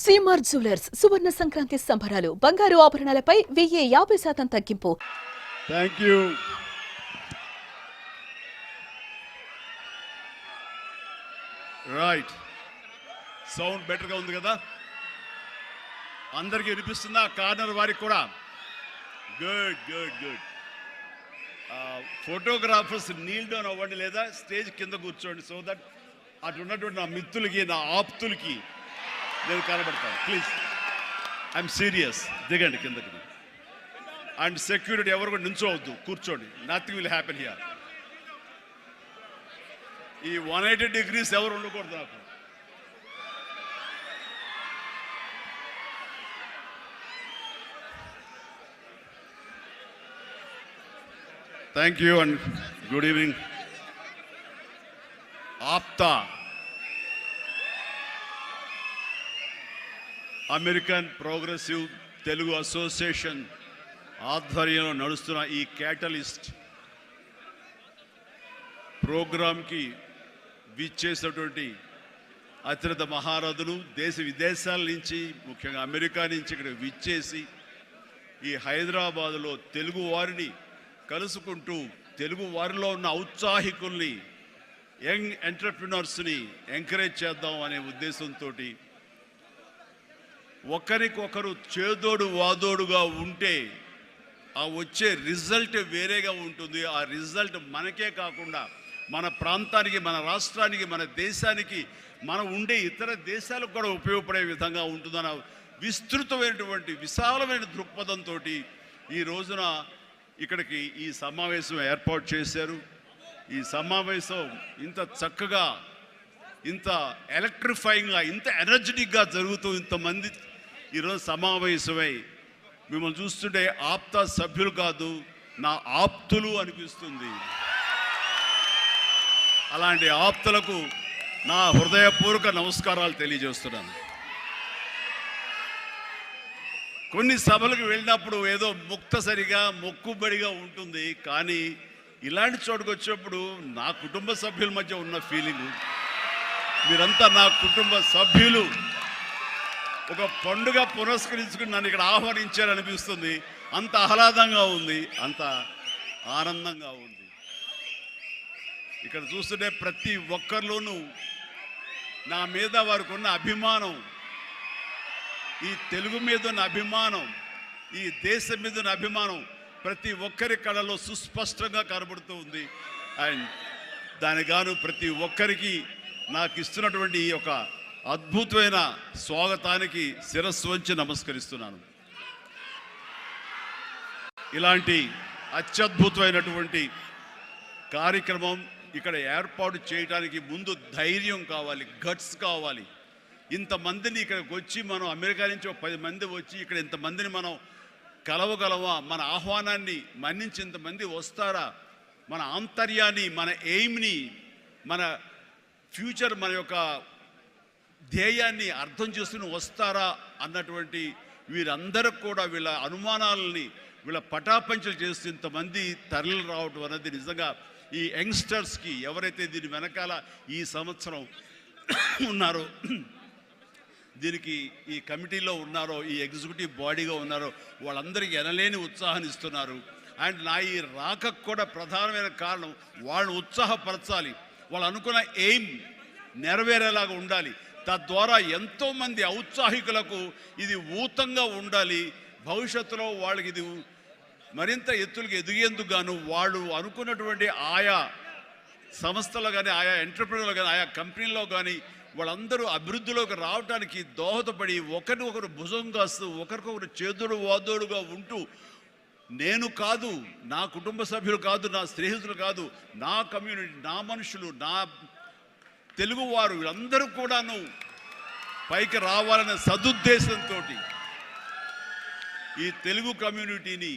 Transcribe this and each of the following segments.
CMR jewellers సువర్ణ సంక్రాంతి సంబరాలు బంగారు ఆభరణాలపై 1050% తగ్గింపు. Thank you. రైట్, సౌండ్ బెటర్గా ఉంది కదా, అందరికీ వినిపిస్తుందా? కార్నర్ వారికి కూడా good good good. Photographers Neel down అవ్వండి లేదా స్టేజ్ కింద కూర్చోండి, సో దట్ అటు ఉన్నటువంటి నా మిత్రులకి నా ఆప్తులకి నేను కనబడతాను. Please, I'm serious. దిగండి కిందకి. అండ్ సెక్యూరిటీ ఎవరు కూడా నించోవద్దు, కూర్చోండి. Nothing will happen here. ఈ 180 degrees ఎవరు ఉండకూడదు నాకు. Thank you and good evening. APTA, American progressive Telugu association ఆధ్వర్యంలో నడుస్తున్న ఈ క్యాటలిస్ట్ ప్రోగ్రాంకి విచ్చేసినటువంటి అత్యంత మహారథులు దేశ విదేశాల నుంచి, ముఖ్యంగా అమెరికా నుంచి ఇక్కడ విచ్చేసి ఈ హైదరాబాదులో తెలుగు వారిని కలుసుకుంటూ తెలుగు వారిలో ఉన్న ఔత్సాహికుల్ని, యంగ్ ఎంటర్ప్రినర్స్ని ఎంకరేజ్ చేద్దాం అనే ఉద్దేశంతో ఒకరికొకరు చేదోడు వాదోడుగా ఉంటే ఆ వచ్చే రిజల్ట్ వేరేగా ఉంటుంది. ఆ రిజల్ట్ మనకే కాకుండా మన ప్రాంతానికి, మన రాష్ట్రానికి, మన దేశానికి, మనం ఉండే ఇతర దేశాలకు కూడా ఉపయోగపడే విధంగా ఉంటుందన్న విస్తృతమైనటువంటి విశాలమైన దృక్పథంతో ఈ రోజున ఇక్కడికి ఈ సమావేశం ఏర్పాటు చేశారు. ఈ సమావేశం ఇంత చక్కగా, ఇంత ఎలక్ట్రిఫైయింగ్గా, ఇంత ఎనర్జెటిక్గా జరుగుతూ ఇంతమంది ఈరోజు సమావేశమై మిమ్మల్ని చూస్తుంటే ఆప్తా సభ్యులు కాదు, నా ఆప్తులు అనిపిస్తుంది. అలాంటి ఆప్తులకు నా హృదయపూర్వక నమస్కారాలు తెలియజేస్తున్నాను. కొన్ని సభలకు వెళ్ళినప్పుడు ఏదో ముక్తసరిగా మొక్కుబడిగా ఉంటుంది, కానీ ఇలాంటి చోటుకు వచ్చినప్పుడు నా కుటుంబ సభ్యుల మధ్య ఉన్న ఫీలింగు, మీరంతా నా కుటుంబ సభ్యులు, ఒక పండుగ పురస్కరించుకుని నన్ను ఇక్కడ ఆహ్వానించారనిపిస్తుంది. అంత ఆహ్లాదంగా ఉంది, అంత ఆనందంగా ఉంది. ఇక్కడ చూస్తుంటే ప్రతి ఒక్కరిలోనూ నా మీద వారికి ఉన్న అభిమానం, ఈ తెలుగు మీద ఉన్న అభిమానం, ఈ దేశం మీద ఉన్న అభిమానం ప్రతి ఒక్కరి కళలో సుస్పష్టంగా కనబడుతూ ఉంది. అండ్ దానికి గాను ప్రతి ఒక్కరికి నాకు ఇస్తున్నటువంటి ఈ యొక్క అద్భుతమైన స్వాగతానికి శిరస్సు వంచి నమస్కరిస్తున్నాను. ఇలాంటి అత్యద్భుతమైనటువంటి కార్యక్రమం ఇక్కడ ఏర్పాటు చేయడానికి ముందు ధైర్యం కావాలి, గట్స్ కావాలి. ఇంతమందిని ఇక్కడికి వచ్చి మనం అమెరికా నుంచి 10 మంది వచ్చి ఇక్కడ ఇంతమందిని మనం కలవగలమా? మన ఆహ్వానాన్ని మన్నించి ఇంతమంది వస్తారా? మన ఆంతర్యాన్ని, మన ఎయిమ్ని, మన ఫ్యూచర్, మన యొక్క ధ్యేయాన్ని అర్థం చేసుకుని వస్తారా అన్నటువంటి వీరందరికి కూడా వీళ్ళ అనుమానాలని, వీళ్ళ పటాపంచలు చేస్తూ ఇంతమంది తరలి రావడం అనేది నిజంగా ఈ యంగ్స్టర్స్కి, ఎవరైతే దీని వెనకాల ఈ సంవత్సరం ఉన్నారో, దీనికి ఈ కమిటీలో ఉన్నారో, ఈ ఎగ్జిక్యూటివ్ బాడీగా ఉన్నారో, వాళ్ళందరికీ ఎనలేని ఉత్సాహాన్ని ఇస్తున్నారు. అండ్ నా ఈ రాకకు కూడా ప్రధానమైన కారణం వాళ్ళని ఉత్సాహపరచాలి, వాళ్ళు అనుకున్న ఎయిమ్ నెరవేరేలాగా ఉండాలి. తద్వారా ఎంతోమంది ఔత్సాహికులకు ఇది ఊతంగా ఉండాలి. భవిష్యత్తులో వాళ్ళకి ఇది మరింత ఎత్తులకు ఎదిగేందుకు గాను వాళ్ళు అనుకున్నటువంటి ఆయా సంస్థలు కానీ, ఆయా ఎంటర్ప్రెన్యూర్లు కానీ, ఆయా కంపెనీల్లో కానీ వాళ్ళందరూ అభివృద్ధిలోకి రావడానికి దోహదపడి ఒకరికొకరు భుజం కాస్తూ, ఒకరికొకరు చేదుడు వాదోడుగా ఉంటూ, నేను కాదు, నా కుటుంబ సభ్యులు కాదు, నా స్నేహితులు కాదు, నా కమ్యూనిటీ, నా మనుషులు, నా తెలుగువారు వీళ్ళందరూ కూడాను పైకి రావాలనే సదుద్దేశంతో ఈ తెలుగు కమ్యూనిటీని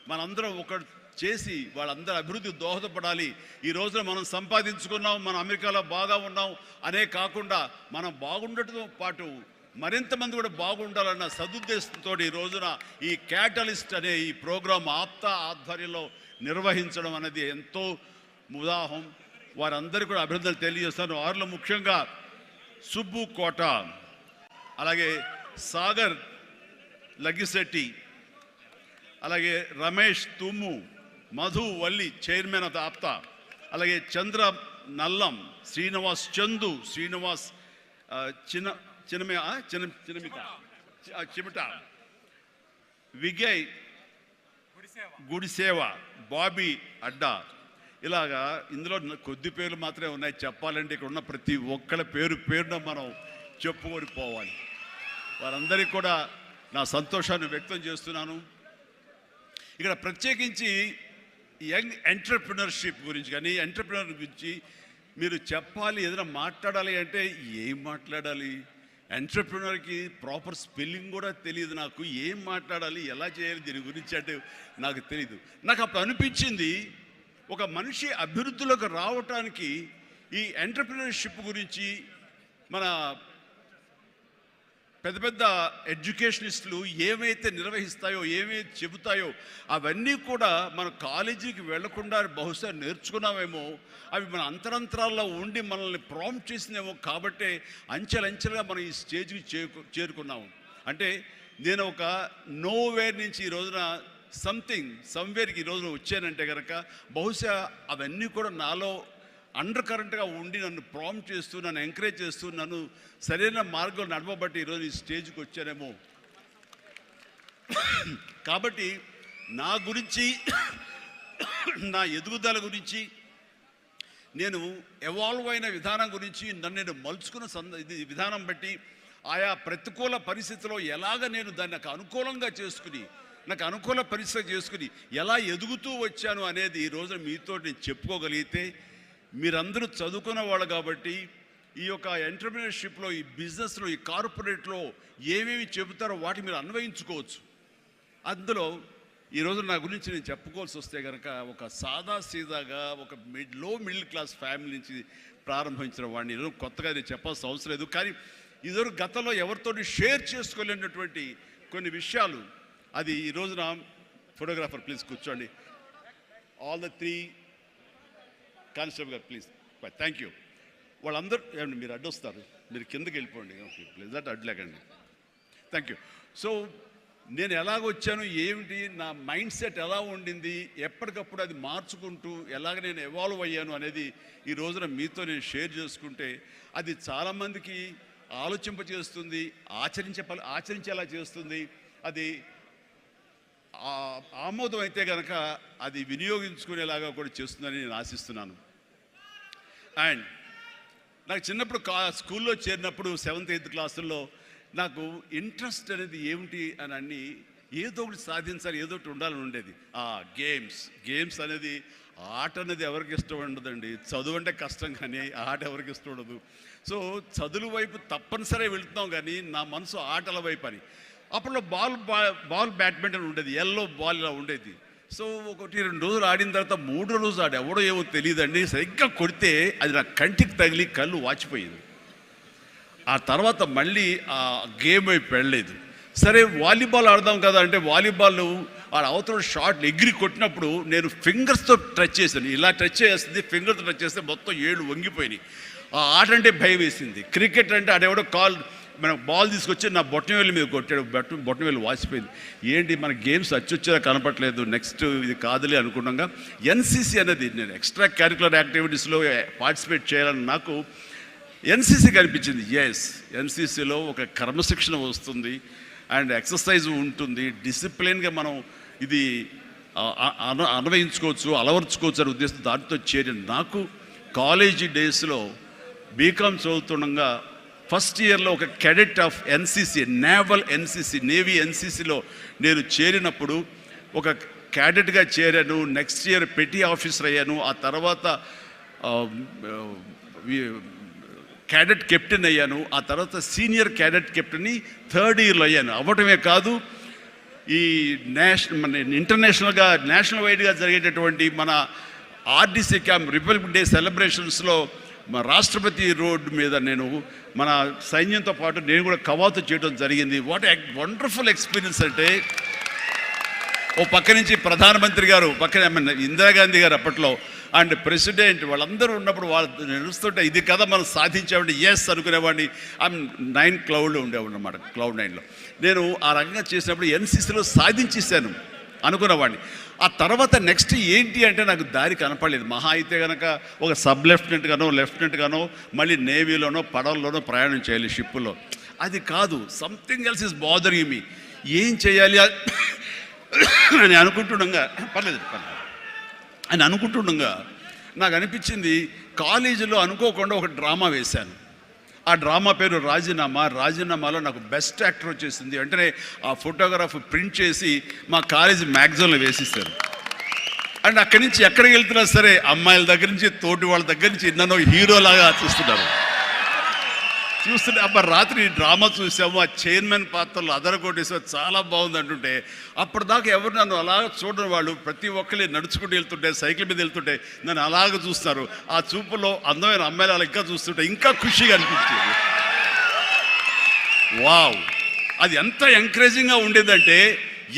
మనందరం ఒకటి చేసి వాళ్ళందరూ అభివృద్ధి దోహదపడాలి. ఈ రోజున మనం సంపాదించుకున్నాం, మనం అమెరికాలో బాగా ఉన్నాం అనే కాకుండా మనం బాగుండటంతో పాటు మరింత మంది కూడా బాగుండాలన్న సదుద్దేశంతో ఈ రోజున ఈ క్యాటలిస్ట్ అనే ఈ ప్రోగ్రాం ఆప్తా ఆధ్వర్యంలో నిర్వహించడం అనేది ఎంతో ఉదాహం. వారందరికీ కూడా అభినందనలు తెలియజేస్తాను. వారిలో ముఖ్యంగా సుబ్బు కోట, అలాగే సాగర్ లగ్గిశెట్టి, అలాగే రమేష్ తుమ్ము, మధు వల్లి చైర్మన్ ఆఫ్ ఆప్తా, అలాగే చంద్ర నల్లం, శ్రీనివాస్ చందు, శ్రీనివాస్ చిమిట, విజయ్ గుడిసేవ, బాబీ అడ్డా. ఇలాగా ఇందులో కొద్ది పేర్లు మాత్రమే ఉన్నాయి. చెప్పాలంటే ఇక్కడ ఉన్న ప్రతి ఒక్కళ్ళ పేరున మనం చెప్పుకొని పోవాలి. వారందరికీ కూడా నా సంతోషాన్ని వ్యక్తం చేస్తున్నాను. ఇక్కడ ప్రత్యేకించి యంగ్ ఎంటర్‌ప్రెన్యూర్‌షిప్ గురించి కానీ ఎంటర్‌ప్రెన్యూర్ గురించి మీరు చెప్పాలి, ఏదైనా మాట్లాడాలి అంటే ఏం మాట్లాడాలి? ఎంటర్‌ప్రెన్యూర్‌కి ప్రాపర్ స్పెల్లింగ్ కూడా తెలియదు నాకు. ఏం మాట్లాడాలి, ఎలా చేయాలి దీని గురించి అంటే నాకు తెలియదు. నాకు అప్పుడు అనిపించింది, ఒక మనిషి అభివృద్ధిలోకి రావటానికి ఈ ఎంటర్‌ప్రెన్యూర్‌షిప్ గురించి మన పెద్ద పెద్ద ఎడ్యుకేషనిస్టులు ఏమైతే నిర్వహిస్తాయో, ఏమైతే చెబుతాయో అవన్నీ కూడా మన కాలేజీకి వెళ్లకుండా బహుశా నేర్చుకున్నామేమో, అవి మన అంతరంతరాల్లో ఉండి మనల్ని ప్రాంప్ట్ చేసినేమో. కాబట్టే అంచెలంచెలుగా మనం ఈ స్టేజ్కి చేరుకున్నాము. అంటే నేను ఒక నోవేర్ నుంచి ఈ రోజున సమ్వేర్కి ఈ రోజున వచ్చానంటే కనుక బహుశా అవన్నీ కూడా నాలో అండర్ కరెంట్గా ఉండి నన్ను ప్రాంప్ట్ చేస్తూ, నన్ను ఎంకరేజ్ చేస్తూ, నన్ను సరైన మార్గంలో నడపబట్టి ఈరోజు ఈ స్టేజ్కి వచ్చానేమో. కాబట్టి నా గురించి, నా ఎదుగుదల గురించి, నేను ఎవాల్వ్ అయిన విధానం గురించి, నన్ను నేను మలుచుకున్న విధానం బట్టి, ఆయా ప్రతికూల పరిస్థితిలో ఎలాగ నేను దాన్ని నాకు అనుకూలంగా చేసుకుని, నాకు అనుకూల పరిస్థితి చేసుకుని ఎలా ఎదుగుతూ వచ్చాను అనేది ఈరోజు మీతో నేను చెప్పుకోగలిగితే, మీరందరూ చదువుకున్న వాళ్ళు కాబట్టి ఈ యొక్క ఎంటర్‌ప్రెన్యూర్‌షిప్లో, ఈ బిజినెస్లో, ఈ కార్పొరేట్లో ఏమేమి చెబుతారో వాటి మీరు అన్వయించుకోవచ్చు. అందులో ఈరోజు నా గురించి నేను చెప్పుకోవాల్సి వస్తే కనుక ఒక సాదాసీదాగా ఒక లో మిడిల్ క్లాస్ ఫ్యామిలీ నుంచి ప్రారంభించిన వాడిని ఈరోజు కొత్తగా నేను చెప్పాల్సిన అవసరం లేదు. కానీ ఇదివరకు గతంలో ఎవరితో షేర్ చేసుకోలేనటువంటి కొన్ని విషయాలు, అది ఈ రోజున ఫోటోగ్రాఫర్ ప్లీజ్ కూర్చోండి. ఆల్ ద 3 కానిస్టేబుల్ గారు ప్లీజ్, థ్యాంక్ యూ. వాళ్ళందరూ ఏమండి మీరు అడ్డొస్తారు, మీరు కిందకి వెళ్ళిపోండి, ఓకే ప్లీజ్, అటు అడ్లేకండి, థ్యాంక్ యూ. సో నేను ఎలాగొచ్చాను, ఏమిటి నా మైండ్ సెట్ ఎలా ఉండింది, ఎప్పటికప్పుడు అది మార్చుకుంటూ ఎలాగ నేను ఎవాల్వ్ అయ్యాను అనేది ఈ రోజున మీతో నేను షేర్ చేసుకుంటే అది చాలామందికి ఆలోచింపచేస్తుంది, ఆచరించేలా చేస్తుంది. అది ఆమోదం అయితే కనుక అది వినియోగించుకునేలాగా కూడా చేస్తుందని నేను ఆశిస్తున్నాను. అండ్ నాకు చిన్నప్పుడు స్కూల్లో చేరినప్పుడు 7th 8th క్లాసుల్లో నాకు ఇంట్రెస్ట్ అనేది ఏమిటి అని అన్ని ఏదో ఒకటి సాధించాలి, ఏదో ఒకటి ఉండాలని ఉండేది. గేమ్స్ అనేది, ఆట అనేది ఎవరికి ఇష్టం ఉండదండి. చదువు అంటే కష్టం కానీ ఆట ఎవరికి ఇష్టం ఉండదు. సో చదువు వైపు తప్పనిసరిగా వెళుతున్నాం కానీ నా మనసు ఆటల వైపు అని. అప్పుడు బాల్ బ్యాడ్మింటన్ ఉండేది, ఎల్లో బాల్ ఇలా ఉండేది. సో 1-2 రోజులు ఆడిన తర్వాత 3వ రోజు ఎవడో ఏమో తెలియదండి, సరిగ్గా కొడితే అది నా కంటికి తగిలి కళ్ళు వాచిపోయింది. ఆ తర్వాత మళ్ళీ ఆ గేమ్ వైపు వెళ్ళలేదు. సరే వాలీబాల్ ఆడదాం కదా అంటే వాలీబాల్ అవతల షాట్ ఎగిరి కొట్టినప్పుడు నేను ఫింగర్స్తో టచ్ చేశాను. ఇలా టచ్ చేస్తుంది, ఫింగర్తో టచ్ చేస్తే మొత్తం 7 వంగిపోయినాయి. ఆ ఆట అంటే భయం వేసింది. క్రికెట్ అంటే ఆడెవడో మనం బాల్ తీసుకొచ్చి నా బొట్టనవేలు మీద కొట్టాడు, బొట్టనవేలు వాసిపోయింది. ఏంటి మన గేమ్స్ అచ్చొచ్చేలా కనపట్లేదు, నెక్స్ట్ ఇది కాదులే అనుకున్నాగా ఎన్సీసీ అనేది, నేను ఎక్స్ట్రా కరికులర్ యాక్టివిటీస్లో పార్టిసిపేట్ చేయాలని నాకు ఎన్సీసీ కనిపించింది. ఎన్సీసీలో ఒక క్రమశిక్షణ వస్తుంది అండ్ ఎక్సర్సైజ్ ఉంటుంది, డిసిప్లిన్గా మనం ఇది అన్వయించుకోవచ్చు, అలవర్చుకోవచ్చు అనే ఉద్దేశం దాంతో చేరిన నాకు కాలేజీ డేస్లో బీకామ్ చదువుతుండగా ఫస్ట్ ఇయర్లో ఒక క్యాడెట్ ఆఫ్ ఎన్సీసీ, నేవీ ఎన్సీసీలో నేను చేరినప్పుడు ఒక క్యాడెట్గా చేరాను. నెక్స్ట్ ఇయర్ పెటీ ఆఫీసర్ అయ్యాను. ఆ తర్వాత క్యాడెట్ కెప్టెన్ అయ్యాను. ఆ తర్వాత సీనియర్ క్యాడెట్ కెప్టెన్ని 3rd ఇయర్లో అయ్యాను. అవ్వటమే కాదు, ఈ ఇంటర్నేషనల్గా నేషనల్ వైడ్గా జరిగేటటువంటి మన ఆర్డీసీ క్యాంప్ రిపబ్లిక్ డే సెలబ్రేషన్స్లో మా రాష్ట్రపతి రోడ్డు మీద నేను మన సైన్యంతో పాటు నేను కూడా కవాతు చేయడం జరిగింది. వాట్ వండర్ఫుల్ ఎక్స్పీరియన్స్ అంటే, ఓ పక్క నుంచి ప్రధానమంత్రి గారు, పక్కన ఇందిరాగాంధీ గారు అప్పట్లో అండ్ ప్రెసిడెంట్ వాళ్ళందరూ ఉన్నప్పుడు వాళ్ళు నడుస్తుంటే ఇది కదా మనం సాధించామంటే ఎస్ అనుకునేవాడిని. ఐఎమ్ 9 క్లౌడ్లో ఉండేవాడిని అనమాట, క్లౌడ్ 9లో. నేను ఆ రకంగా చేసినప్పుడు ఎన్సీసీలో సాధించేశాను అనుకునేవాడిని. ఆ తర్వాత నెక్స్ట్ ఏంటి అంటే నాకు దారి కనపడలేదు. మహా అయితే కనుక ఒక సబ్ లెఫ్టినెంట్ గానో మళ్ళీ నేవీలోనో పడవల్లోనో ప్రయాణం చేయాలి, షిప్పులో. అది కాదు, something else is bothering me. ఏం చేయాలి అని అనుకుంటుండగా నాకు అనిపించింది, కాలేజీలో అనుకోకుండా ఒక డ్రామా వేశాను. ఆ డ్రామా పేరు రాజీనామాలో నాకు బెస్ట్ యాక్టర్ వచ్చేసింది. వెంటనే ఆ ఫోటోగ్రాఫ్ ప్రింట్ చేసి మా కాలేజీ మ్యాగజైన్లో వేసిస్తారు. అండ్ అక్కడి నుంచి ఎక్కడికి వెళ్తున్నా సరే అమ్మాయిల దగ్గర నుంచి తోటి వాళ్ళ దగ్గర నుంచి నన్ను హీరోలాగా చూస్తుంటే అబ్బా రాత్రి డ్రామా చూసాము, ఆ చైర్మన్ పాత్రలు అదరగొట్టేసాము, చాలా బాగుంది అంటుంటే అప్పటిదాకా ఎవరు నన్ను అలాగ చూడని వాళ్ళు ప్రతి ఒక్కరి నడుచుకుంటూ వెళ్తుంటే, సైకిల్ మీద వెళ్తుంటే నన్ను అలాగ చూస్తారు. ఆ చూపులో అందమైన అమ్మాయిలు అలా ఇంకా చూస్తుంటే ఇంకా ఖుషిగా అనిపించేది. వావ్, అది ఎంత ఎంకరేజింగ్గా ఉండేదంటే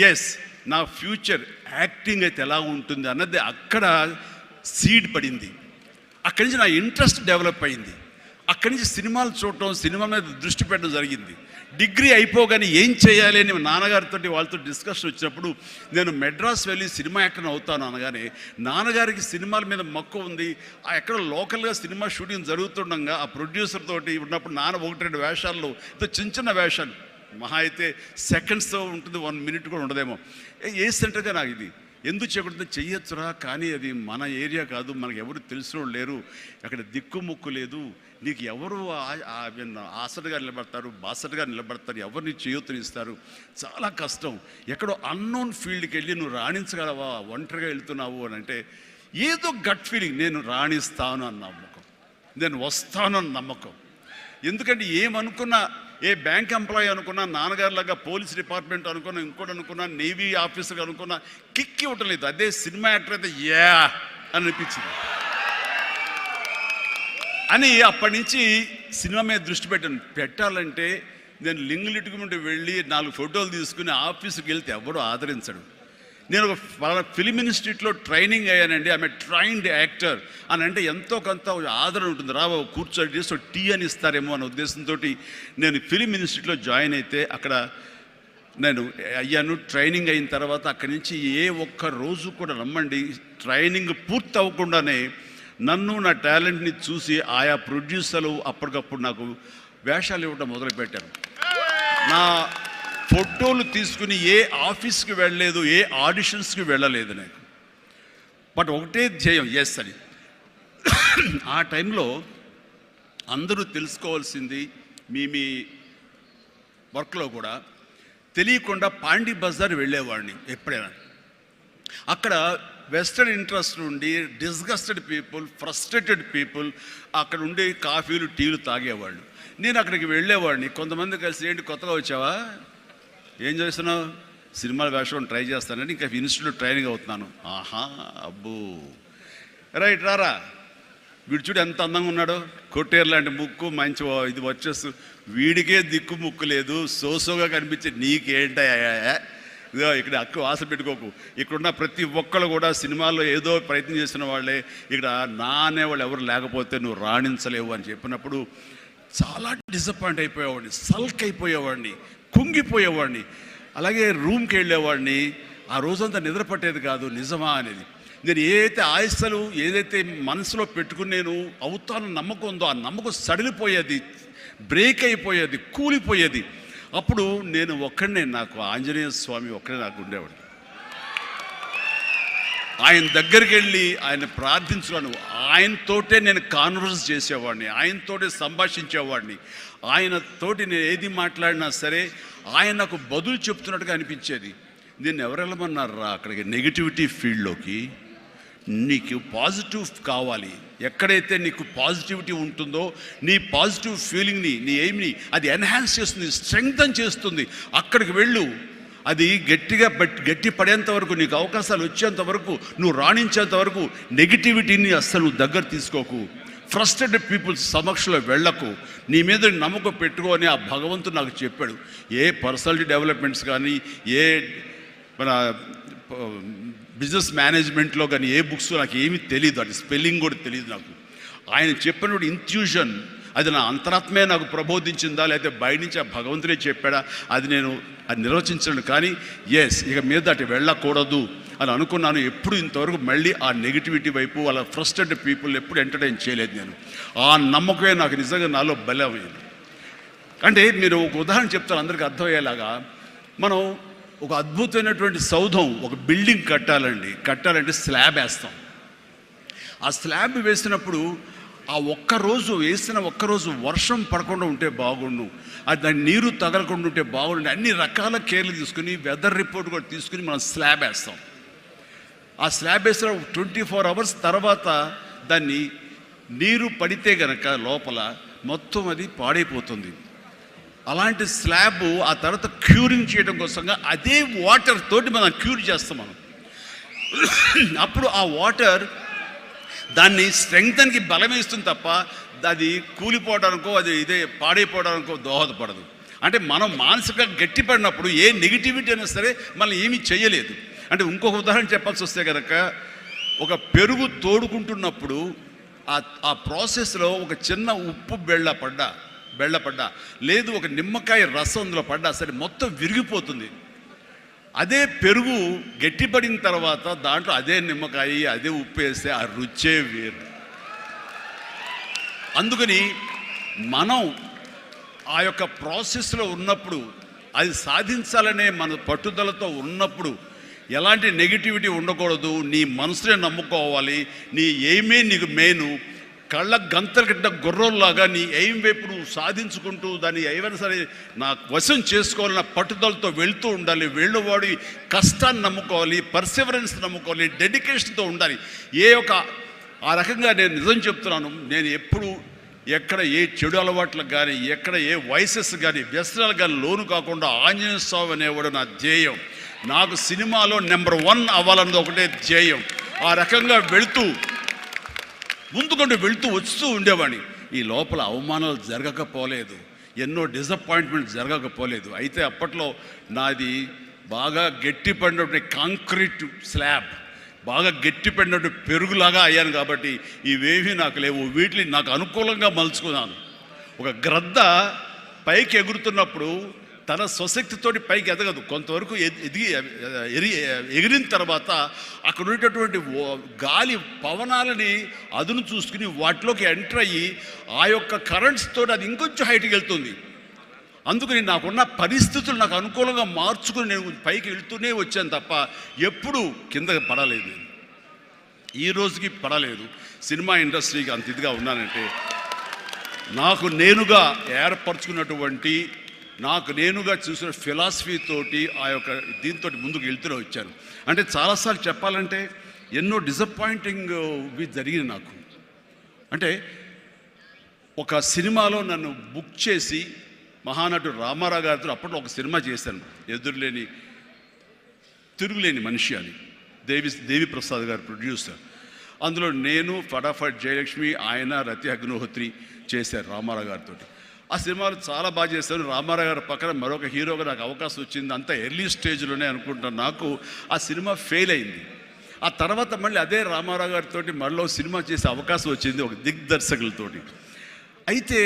ఎస్ నా ఫ్యూచర్ యాక్టింగ్ అయితే ఎలా ఉంటుంది అన్నది అక్కడ సీడ్ పడింది. అక్కడి నుంచి నా ఇంట్రెస్ట్ డెవలప్ అయింది. అక్కడి నుంచి సినిమాలు చూడటం, సినిమా మీద దృష్టి పెట్టడం జరిగింది. డిగ్రీ అయిపోగానే ఏం చేయాలి అని నాన్నగారితో వాళ్ళతో డిస్కషన్ వచ్చినప్పుడు నేను మెడ్రాస్ వెళ్ళి సినిమా యాక్టర్ అవుతాను అనగానే నాన్నగారికి సినిమాల మీద మక్కువ ఉంది. ఆ ఎక్కడ లోకల్గా సినిమా షూటింగ్ జరుగుతుండగా ఆ ప్రొడ్యూసర్ తోటి ఉన్నప్పుడు నాన్న 1-2 వేషాల్లో చిన్న వేషాలు, మహా అయితే సెకండ్స్తో ఉంటుంది, 1 మినిట్ కూడా ఉండదేమో. ఏ సెంటర్గా నాకు ఇది ఎందుకు చేయకూడదు, చెయ్యొచ్చురా, కానీ అది మన ఏరియా కాదు, మనకు ఎవరు తెలిసిన లేరు, అక్కడ దిక్కుముక్కు లేదు, నీకు ఎవరు ఆసటగా నిలబడతారు, బాసటగా నిలబడతారు, ఎవరిని చేయూతనిస్తారు, చాలా కష్టం, ఎక్కడో అన్నోన్ ఫీల్డ్కి వెళ్ళి నువ్వు రాణించగలవా, ఒంటరిగా వెళ్తున్నావు అని అంటే ఏదో గట్ ఫీలింగ్, నేను రాణిస్తాను అన్న నమ్మకం, నేను వస్తాను అన్న నమ్మకం. ఎందుకంటే ఏమనుకున్నా, ఏ బ్యాంక్ ఎంప్లాయీ అనుకున్నా, నాన్నగారిలాగా పోలీస్ డిపార్ట్మెంట్ అనుకున్నా, ఇంకోటి అనుకున్నా, నేవీ ఆఫీసర్ అనుకున్నా కిక్ ఇవ్వటం లేదు. అదే సినిమా యాక్టర్ అయితే యా అని అనిపించింది అని అప్పటి నుంచి సినిమా మీద దృష్టి పెట్టాలంటే నేను లింగులిట్టుకుంటూ వెళ్ళి 4 ఫోటోలు తీసుకుని ఆఫీసుకి వెళ్తే ఎవడో ఆదరించడు. నేను ఒక ఫిలిం ఇన్స్టిట్యూట్లో ట్రైనింగ్ అయ్యానండి, ఆమె ట్రైన్డ్ యాక్టర్ అని అంటే ఎంతో కొంత ఆదరణ ఉంటుంది. రాబో కూర్చొని చేసి టీ అని ఇస్తారేమో అనే ఉద్దేశంతో నేను ఫిలిం ఇన్స్టిట్యూట్లో జాయిన్ అయితే అక్కడ నేను అయ్యాను. ట్రైనింగ్ అయిన తర్వాత అక్కడి నుంచి ఏ ఒక్క రోజు కూడా నమ్మండి, ట్రైనింగ్ పూర్తి అవ్వకుండానే నన్ను నా టాలెంట్ని చూసి ఆయా ప్రొడ్యూసర్లు అప్పటికప్పుడు నాకు వేషాలు ఇవ్వడం మొదలుపెట్టారు. నా ఫోటోలు తీసుకుని ఏ ఆఫీస్కి వెళ్ళలేదు, ఏ ఆడిషన్స్కి వెళ్ళలేదు నేను, బట్ ఒకటే ధ్యేయం ఎస్ అని. ఆ టైంలో అందరూ తెలుసుకోవాల్సింది, మీ వర్క్లో కూడా తెలియకుండా పాండీ బజార్ వెళ్ళేవాడిని ఎప్పుడైనా. అక్కడ వెస్టర్న్ ఇంట్రెస్ట్ నుండి డిస్గస్టెడ్ పీపుల్, ఫ్రస్ట్రేటెడ్ పీపుల్ అక్కడ ఉండి కాఫీలు టీలు తాగేవాళ్ళు. నేను అక్కడికి వెళ్ళేవాడిని. కొంతమంది కలిసి ఏంటి కొత్తగా వచ్చావా, ఏం చేస్తున్నావు, సినిమాల వేషం ట్రై చేస్తానని, ఇంకా ఇన్స్టిట్యూట్ ట్రైనింగ్ అవుతున్నాను. ఆహా అబ్బో రైట్ రారా, వీడు చూడు ఎంత అందంగా ఉన్నాడో, కొట్టేరు లాంటి ముక్కు, మంచి ఇది వచ్చేస్తూ, వీడికే దిక్కు ముక్కు లేదు, సోసోగా కనిపించే నీకేంటా, ఇదో ఇక్కడ అక్కు ఆశ పెట్టుకోకు, ఇక్కడున్న ప్రతి ఒక్కళ్ళు కూడా సినిమాల్లో ఏదో ప్రయత్నం చేసిన వాళ్ళే, ఇక్కడ నా అనేవాళ్ళు ఎవరు లేకపోతే నువ్వు రాణించలేవు అని చెప్పినప్పుడు చాలా డిసప్పాయింట్ అయిపోయేవాడిని, సల్క్ అయిపోయేవాడిని, కుంగిపోయేవాడిని. అలాగే రూమ్కి వెళ్ళేవాడిని, ఆ రోజంతా నిద్ర పట్టేది కాదు. నిజమా అనేది నేను ఏదైతే ఆశలు ఏదైతే మనసులో పెట్టుకుని నేను అవుతాను నమ్మకం ఉందో ఆ నమ్మకం సడిలిపోయేది, బ్రేక్ అయిపోయేది, కూలిపోయేది. అప్పుడు నేను ఒక్కడనే, నాకు ఆంజనేయ స్వామి ఒక్కడే నాకు ఉండేవాడు. ఆయన దగ్గరికి వెళ్ళి ఆయన ప్రార్థించుకున్నాను, ఆయనతోటే నేను కాన్వర్స్ చేసేవాడిని, ఆయనతోటే సంభాషించేవాడిని, ఆయనతోటి నేను ఏది మాట్లాడినా సరే ఆయన నాకు బదులు చెప్తున్నట్టుగా అనిపించేది. నేను ఎవరు వెళ్ళమన్నారా అక్కడికి, నెగిటివిటీ ఫీల్డ్లోకి? నీకు పాజిటివ్ కావాలి, ఎక్కడైతే నీకు పాజిటివిటీ ఉంటుందో నీ పాజిటివ్ ఫీలింగ్ని, నీ ఎయిమ్ని అది ఎన్హాన్స్ చేస్తుంది, స్ట్రెంగ్తన్ చేస్తుంది, అక్కడికి వెళ్ళు. అది గట్టి పడేంత వరకు, నీకు అవకాశాలు వచ్చేంత వరకు, నువ్వు రాణించేంత వరకు నెగిటివిటీని అస్సలు దగ్గర తీసుకోకు, ఫ్రస్ట్రేటెడ్ పీపుల్స్ సమక్షంలో వెళ్ళకు, నీ మీద నమ్మకం పెట్టుకో అని ఆ భగవంతుడు నాకు చెప్పాడు. ఏ పర్సనాలిటీ డెవలప్మెంట్స్ కానీ, ఏ మన బిజినెస్ మేనేజ్మెంట్లో కానీ ఏ బుక్స్ నాకు ఏమీ తెలియదు, అది స్పెల్లింగ్ కూడా తెలియదు నాకు. ఆయన చెప్పినప్పుడు ఇంట్యూషన్, అది నా అంతరాత్మే నాకు ప్రబోధించిందా లేకపోతే బయట నుంచి ఆ భగవంతుడే చెప్పాడా అది నేను అది నిర్వచించను. కానీ ఇక మీద అటు వెళ్ళకూడదు అని అనుకున్నాను. ఎప్పుడు ఇంతవరకు మళ్ళీ ఆ నెగిటివిటీ వైపు వాళ్ళ ఫ్రస్ట్రేటెడ్ పీపుల్ ఎప్పుడు ఎంటర్టైన్ చేయలేదు నేను. ఆ నమ్మకమే నాకు నిజంగా నాలో బలమైంది. అంటే మీరు ఒక ఉదాహరణ చెప్తాను అందరికీ అర్థమయ్యేలాగా. మనం ఒక అద్భుతమైనటువంటి సౌధం, ఒక బిల్డింగ్ కట్టాలంటే స్లాబ్ వేస్తాం. ఆ స్లాబ్ వేసినప్పుడు ఆ వేసిన ఒక్కరోజు వర్షం పడకుండా ఉంటే బాగుండు, అది దాని నీరు తగలకుండా ఉంటే బాగుండు, అన్ని రకాల కేర్లు తీసుకుని వెదర్ రిపోర్ట్ కూడా తీసుకుని మనం స్లాబ్ వేస్తాం. ఆ స్లాబ్ వేసిన 24 hours తర్వాత దాన్ని నీరు పడితే గనక లోపల మొత్తం అది పాడైపోతుంది. అలాంటి స్లాబ్ ఆ తర్వాత క్యూరింగ్ చేయడం కోసంగా అదే వాటర్ తోటి మనం క్యూర్ చేస్తాం మనం. అప్పుడు ఆ వాటర్ దాన్ని స్ట్రెంగ్త్కి బలమేస్తుంది తప్ప అది కూలిపోవడానికో ఇదే పాడైపోవడానికో దోహదపడదు. అంటే మనం మానసికంగా గట్టిపడినప్పుడు ఏ నెగిటివిటీ అయినా సరే మనం ఏమీ చేయలేదు. అంటే ఇంకొక ఉదాహరణ చెప్పాల్సి వస్తే కనుక, ఒక పెరుగు తోడుకుంటున్నప్పుడు ఆ ప్రాసెస్లో ఒక చిన్న ఉప్పు బెళ్ళ పడ్డా లేదు ఒక నిమ్మకాయ రసం అందులో పడ్డా సరే మొత్తం విరిగిపోతుంది. అదే పెరుగు గట్టిపడిన తర్వాత దాంట్లో అదే నిమ్మకాయ అదే ఉప్పు వేస్తే ఆ రుచే వేరు. అందుకని మనం ఆ యొక్క ప్రాసెస్లో ఉన్నప్పుడు, అది సాధించాలనే మన పట్టుదలతో ఉన్నప్పుడు ఎలాంటి నెగిటివిటీ ఉండకూడదు. నీ మనసునే నమ్ముకోవాలి. నీ ఎయిమే నీకు మెయిన్. కళ్ళ గంతలు కట్టిన గుర్రంలాగా నీ ఎయిమ్ వైపు నువ్వు సాధించుకుంటూ దాన్ని ఏమైనా సరే నా వశం చేసుకోవాలన్న పట్టుదలతో వెళ్తూ ఉండాలి. వెళ్ళేవాడి కష్టాన్ని నమ్ముకోవాలి, పర్సివరెన్స్ నమ్ముకోవాలి, డెడికేషన్తో ఉండాలి. ఆ రకంగా నేను నిజం చెప్తున్నాను. నేను ఎప్పుడు ఎక్కడ ఏ చెడు అలవాట్లకు కానీ, ఎక్కడ ఏ వయసెస్ కానీ, వ్యసనాలకు కానీ లోను కాకుండా ఆంజనేయ స్వామి అనేవాడు నా ధ్యేయం. నాకు సినిమాలో నెంబర్ 1 అవ్వాలన్నది ఒకటే ధ్యేయం. ఆ రకంగా ముందుకుంటూ వస్తూ ఉండేవాడిని. ఈ లోపల అవమానాలు జరగకపోలేదు, ఎన్నో డిసప్పాయింట్మెంట్ జరగకపోలేదు. అయితే అప్పట్లో నాది బాగా గట్టిపడినటువంటి కాంక్రీట్ స్లాబ్, బాగా గట్టిపడినటువంటి పెరుగులాగా అయ్యాను కాబట్టి ఇవేమీ నాకు లేవు. వీటిని నాకు అనుకూలంగా మలుచుకున్నాను. ఒక గ్రద్ద పైకి ఎగురుతున్నప్పుడు తన స్వశక్తితోటి పైకి ఎదగదు. కొంతవరకు ఎగిరిన తర్వాత అక్కడ ఉండేటటువంటి గాలి పవనాలని అదును చూసుకుని వాటిలోకి ఎంటర్ అయ్యి ఆ యొక్క కరెంట్స్ తోటి అది ఇంకొంచెం హైట్కి వెళ్తుంది. అందుకని నాకున్న పరిస్థితులు నాకు అనుకూలంగా మార్చుకుని నేను పైకి వెళ్తూనే వచ్చాను తప్ప ఎప్పుడు కిందకి పడలేదు. ఈ రోజుకి పడలేదు. సినిమా ఇండస్ట్రీకి అంత ఇదిగా ఉన్నానంటే నాకు నేనుగా ఏర్పరచుకున్నటువంటి, నాకు నేనుగా చూసిన ఫిలాసఫీ తోటి ఆ యొక్క దీంతో ముందుకు వెళ్తూనే వచ్చాను. అంటే చాలాసార్లు చెప్పాలంటే ఎన్నో డిసప్పాయింటింగ్ జరిగింది నాకు. అంటే ఒక సినిమాలో నన్ను బుక్ చేసి మహానటుడు రామారావు గారితో అప్పట్లో ఒక సినిమా చేశాను, తిరుగులేని మనిషి అని. దేవి ప్రసాద్ గారు ప్రొడ్యూసర్. అందులో నేను, ఫటాఫట్ జయలక్ష్మి, ఆయన, రతి అగ్నిహోత్రి చేశారు రామారావు గారితో. ఆ సినిమాలు చాలా బాగా చేశాను. రామారావు గారి పక్కన మరొక హీరోగా నాకు అవకాశం వచ్చింది. అంతా ఎర్లీ స్టేజ్లోనే అనుకుంటాను. నాకు ఆ సినిమా ఫెయిల్ అయింది. ఆ తర్వాత మళ్ళీ అదే రామారావు గారితో మళ్ళీ సినిమా చేసే అవకాశం వచ్చింది ఒక దిగ్దర్శకులతోటి. అయితే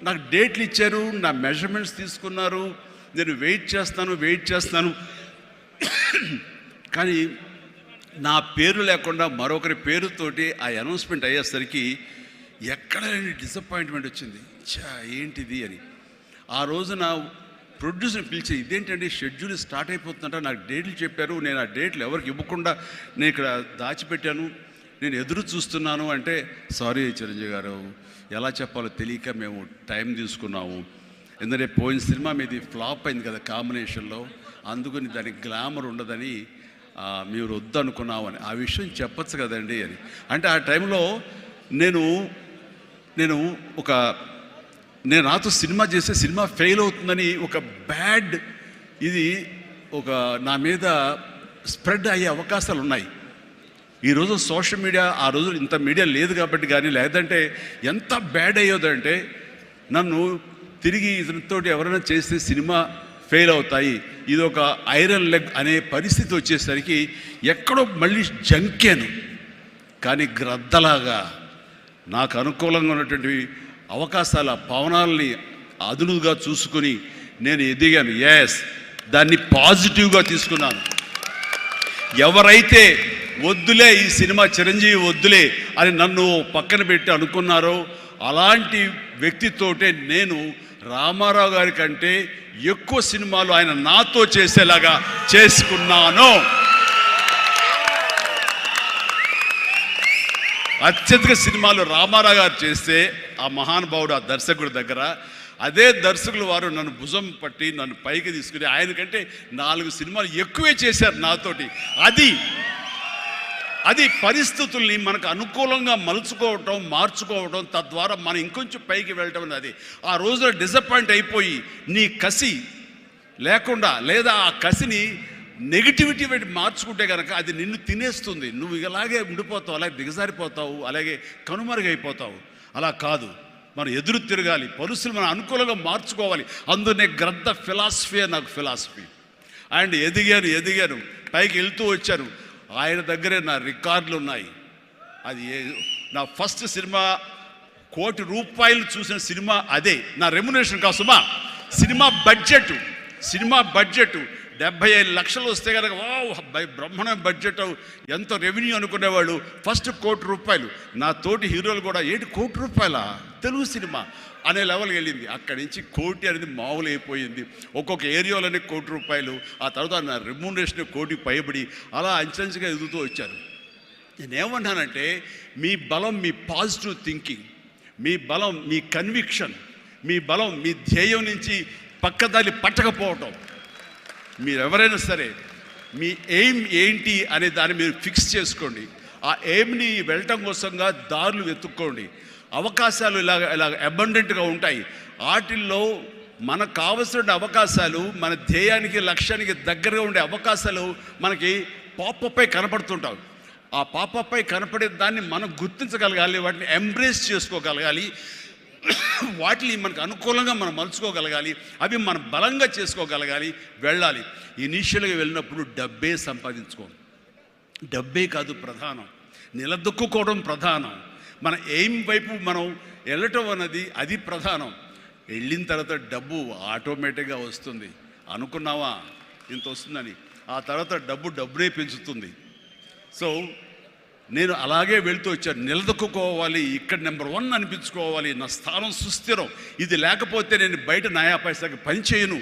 నాకు డేట్లు ఇచ్చారు, నా మెజర్మెంట్స్ తీసుకున్నారు, నేను వెయిట్ చేస్తాను. కానీ నా పేరు లేకుండా మరొకరి పేరుతోటి ఆ అనౌన్స్మెంట్ అయ్యేసరికి ఎక్కడ డిసప్పాయింట్మెంట్ వచ్చింది. ఏంటిది అని ఆ రోజున ప్రొడ్యూసర్ని పిలిచి, ఇదేంటంటే షెడ్యూల్ స్టార్ట్ అయిపోతుందంట, నాకు డేట్లు చెప్పారు, నేను ఆ డేట్లు ఎవరికి ఇవ్వకుండా నేను ఇక్కడ దాచిపెట్టాను, నేను ఎదురు చూస్తున్నాను అంటే, సారీ చిరంజీవి గారు, ఎలా చెప్పాలో తెలియక మేము టైం తీసుకున్నాము. ఎందుకంటే పోయిన సినిమా మీది ఫ్లాప్ అయింది కదా కాంబినేషన్లో, అందుకని దానికి గ్లామర్ ఉండదని మీరు వద్దనుకున్నామని. ఆ విషయం చెప్పచ్చు కదండి అని అంటే, ఆ టైంలో నేను నాతో సినిమా చేస్తే సినిమా ఫెయిల్ అవుతుందని ఒక బ్యాడ్ ఇది నా మీద స్ప్రెడ్ అయ్యే అవకాశాలు ఉన్నాయి. ఈరోజు సోషల్ మీడియా, ఆ రోజు ఇంత మీడియా లేదు కాబట్టి కానీ, లేదంటే ఎంత బ్యాడ్ అయ్యేదంటే నన్ను తిరిగి ఇతనితోటి ఎవరైనా చేస్తే సినిమా ఫెయిల్ అవుతాయి, ఇది ఒక ఐరన్ లెగ్ అనే పరిస్థితి వచ్చేసరికి ఎక్కడో మళ్ళీ జంకాను. కానీ గ్రద్దలాగా నాకు అనుకూలంగా ఉన్నటువంటి అవకాశాల పవనాలని అదునుగా చూసుకుని నేను ఎదిగాను. దాన్ని పాజిటివ్గా తీసుకున్నాను. ఎవరైతే వద్దులే ఈ సినిమా చిరంజీవి వద్దులే అని నన్ను పక్కన పెట్టి అనుకున్నారో అలాంటి వ్యక్తితోటే నేను రామారావు గారి కంటే ఎక్కువ సినిమాలు ఆయన నాతో చేసేలాగా చేసుకున్నాను. అత్యధిక సినిమాలు రామారావు గారు చేస్తే ఆ మహానుభావుడు ఆ దర్శకుడి దగ్గర, అదే దర్శకులు వారు నన్ను భుజం పట్టి నన్ను పైకి తీసుకుని ఆయనకంటే 4 సినిమాలు ఎక్కువే చేశారు నాతోటి. అది పరిస్థితుల్ని మనకు అనుకూలంగా మలుచుకోవటం, మార్చుకోవటం, తద్వారా మనం ఇంకొంచెం పైకి వెళ్ళటం అనేది. ఆ రోజున డిసప్పాయింట్ అయిపోయి నీ కసి లేకుండా లేదా ఆ కసిని నెగిటివిటీ పెట్టి మార్చుకుంటే కనుక అది నిన్ను తినేస్తుంది. నువ్వు ఇలాగే ఉండిపోతావు, అలాగే దిగజారిపోతావు, అలాగే కనుమరుగైపోతావు. అలా కాదు, మనం ఎదురు తిరగాలి, పరిస్థితులు మనం అనుకూలంగా మార్చుకోవాలి. అందునే గ్రద్ద ఫిలాసఫీ నాకు ఫిలాసఫీ. అండ్ ఎదిగాను పైకి వెళ్తూ వచ్చాను. ఆయన దగ్గరే నా రికార్డులు ఉన్నాయి. అది నా ఫస్ట్ సినిమా ₹1 కోటి చూసిన సినిమా అదే. నా రెమ్యునరేషన్ కాదు సుమా, సినిమా బడ్జెట్ 75 లక్షలు వస్తే కనుక బ్రహ్మాండమైన బడ్జెట్, ఎంతో రెవెన్యూ అనుకునేవాళ్ళు. ఫస్ట్ ₹1 కోటి. నా తోటి హీరోలు కూడా ₹1 కోటి తెలుగు సినిమా అనే లెవెల్కి వెళ్ళింది. అక్కడి నుంచి కోటి అనేది మామూలు అయిపోయింది. ఒక్కొక్క ఏరియాలోనే ₹1 కోటి. ఆ తర్వాత నా రెమ్యూనరేషన్ ₹1 కోటి పైబడి అలా అంచెంచుగా ఎదుగుతూ వచ్చారు. నేనేమన్నానంటే మీ బలం మీ పాజిటివ్ థింకింగ్, మీ బలం మీ కన్విక్షన్, మీ బలం మీ ధ్యేయం నుంచి పక్కదారి పట్టకపోవటం. మీరు ఎవరైనా సరే మీ ఎయిమ్ ఏంటి అనే దాన్ని మీరు ఫిక్స్ చేసుకోండి. ఆ ఎయిమ్ని వెళ్ళటం కోసంగా దారులు వెతుక్కోండి. అవకాశాలు ఇలాగ అబండెంట్గా ఉంటాయి. వాటిల్లో మనకు కావలసిన అవకాశాలు, మన ధ్యేయానికి లక్ష్యానికి దగ్గరగా ఉండే అవకాశాలు మనకి పాపపై కనపడుతుంటాయి. ఆ పాపపై కనపడే దాన్ని మనం గుర్తించగలగాలి, వాటిని ఎంబ్రేస్ చేసుకోగలగాలి, వాటిని మనకు అనుకూలంగా మనం మలుచుకోగలగాలి, అవి మనం బలంగా చేసుకోగలగాలి, వెళ్ళాలి. ఇనీషియల్గా వెళ్ళినప్పుడు డబ్బే సంపాదించుకోండి. డబ్బే కాదు ప్రధానం, నిలదొక్కుకోవడం ప్రధానం. మన ఎయిమ్ వైపు మనం వెళ్ళటం అన్నది అది ప్రధానం. వెళ్ళిన తర్వాత డబ్బు ఆటోమేటిక్గా వస్తుంది. అనుకున్నావా ఇంత వస్తుందని, ఆ తర్వాత డబ్బునే పెంచుతుంది. సో నేను అలాగే వెళ్తూ వచ్చాను. నిలదొక్కుకోవాలి, ఇక్కడ నెంబర్ 1 అనిపించుకోవాలి, నా స్థానం సుస్థిరం. ఇది లేకపోతే నేను బయట నయా పైసాకి పని చేయను.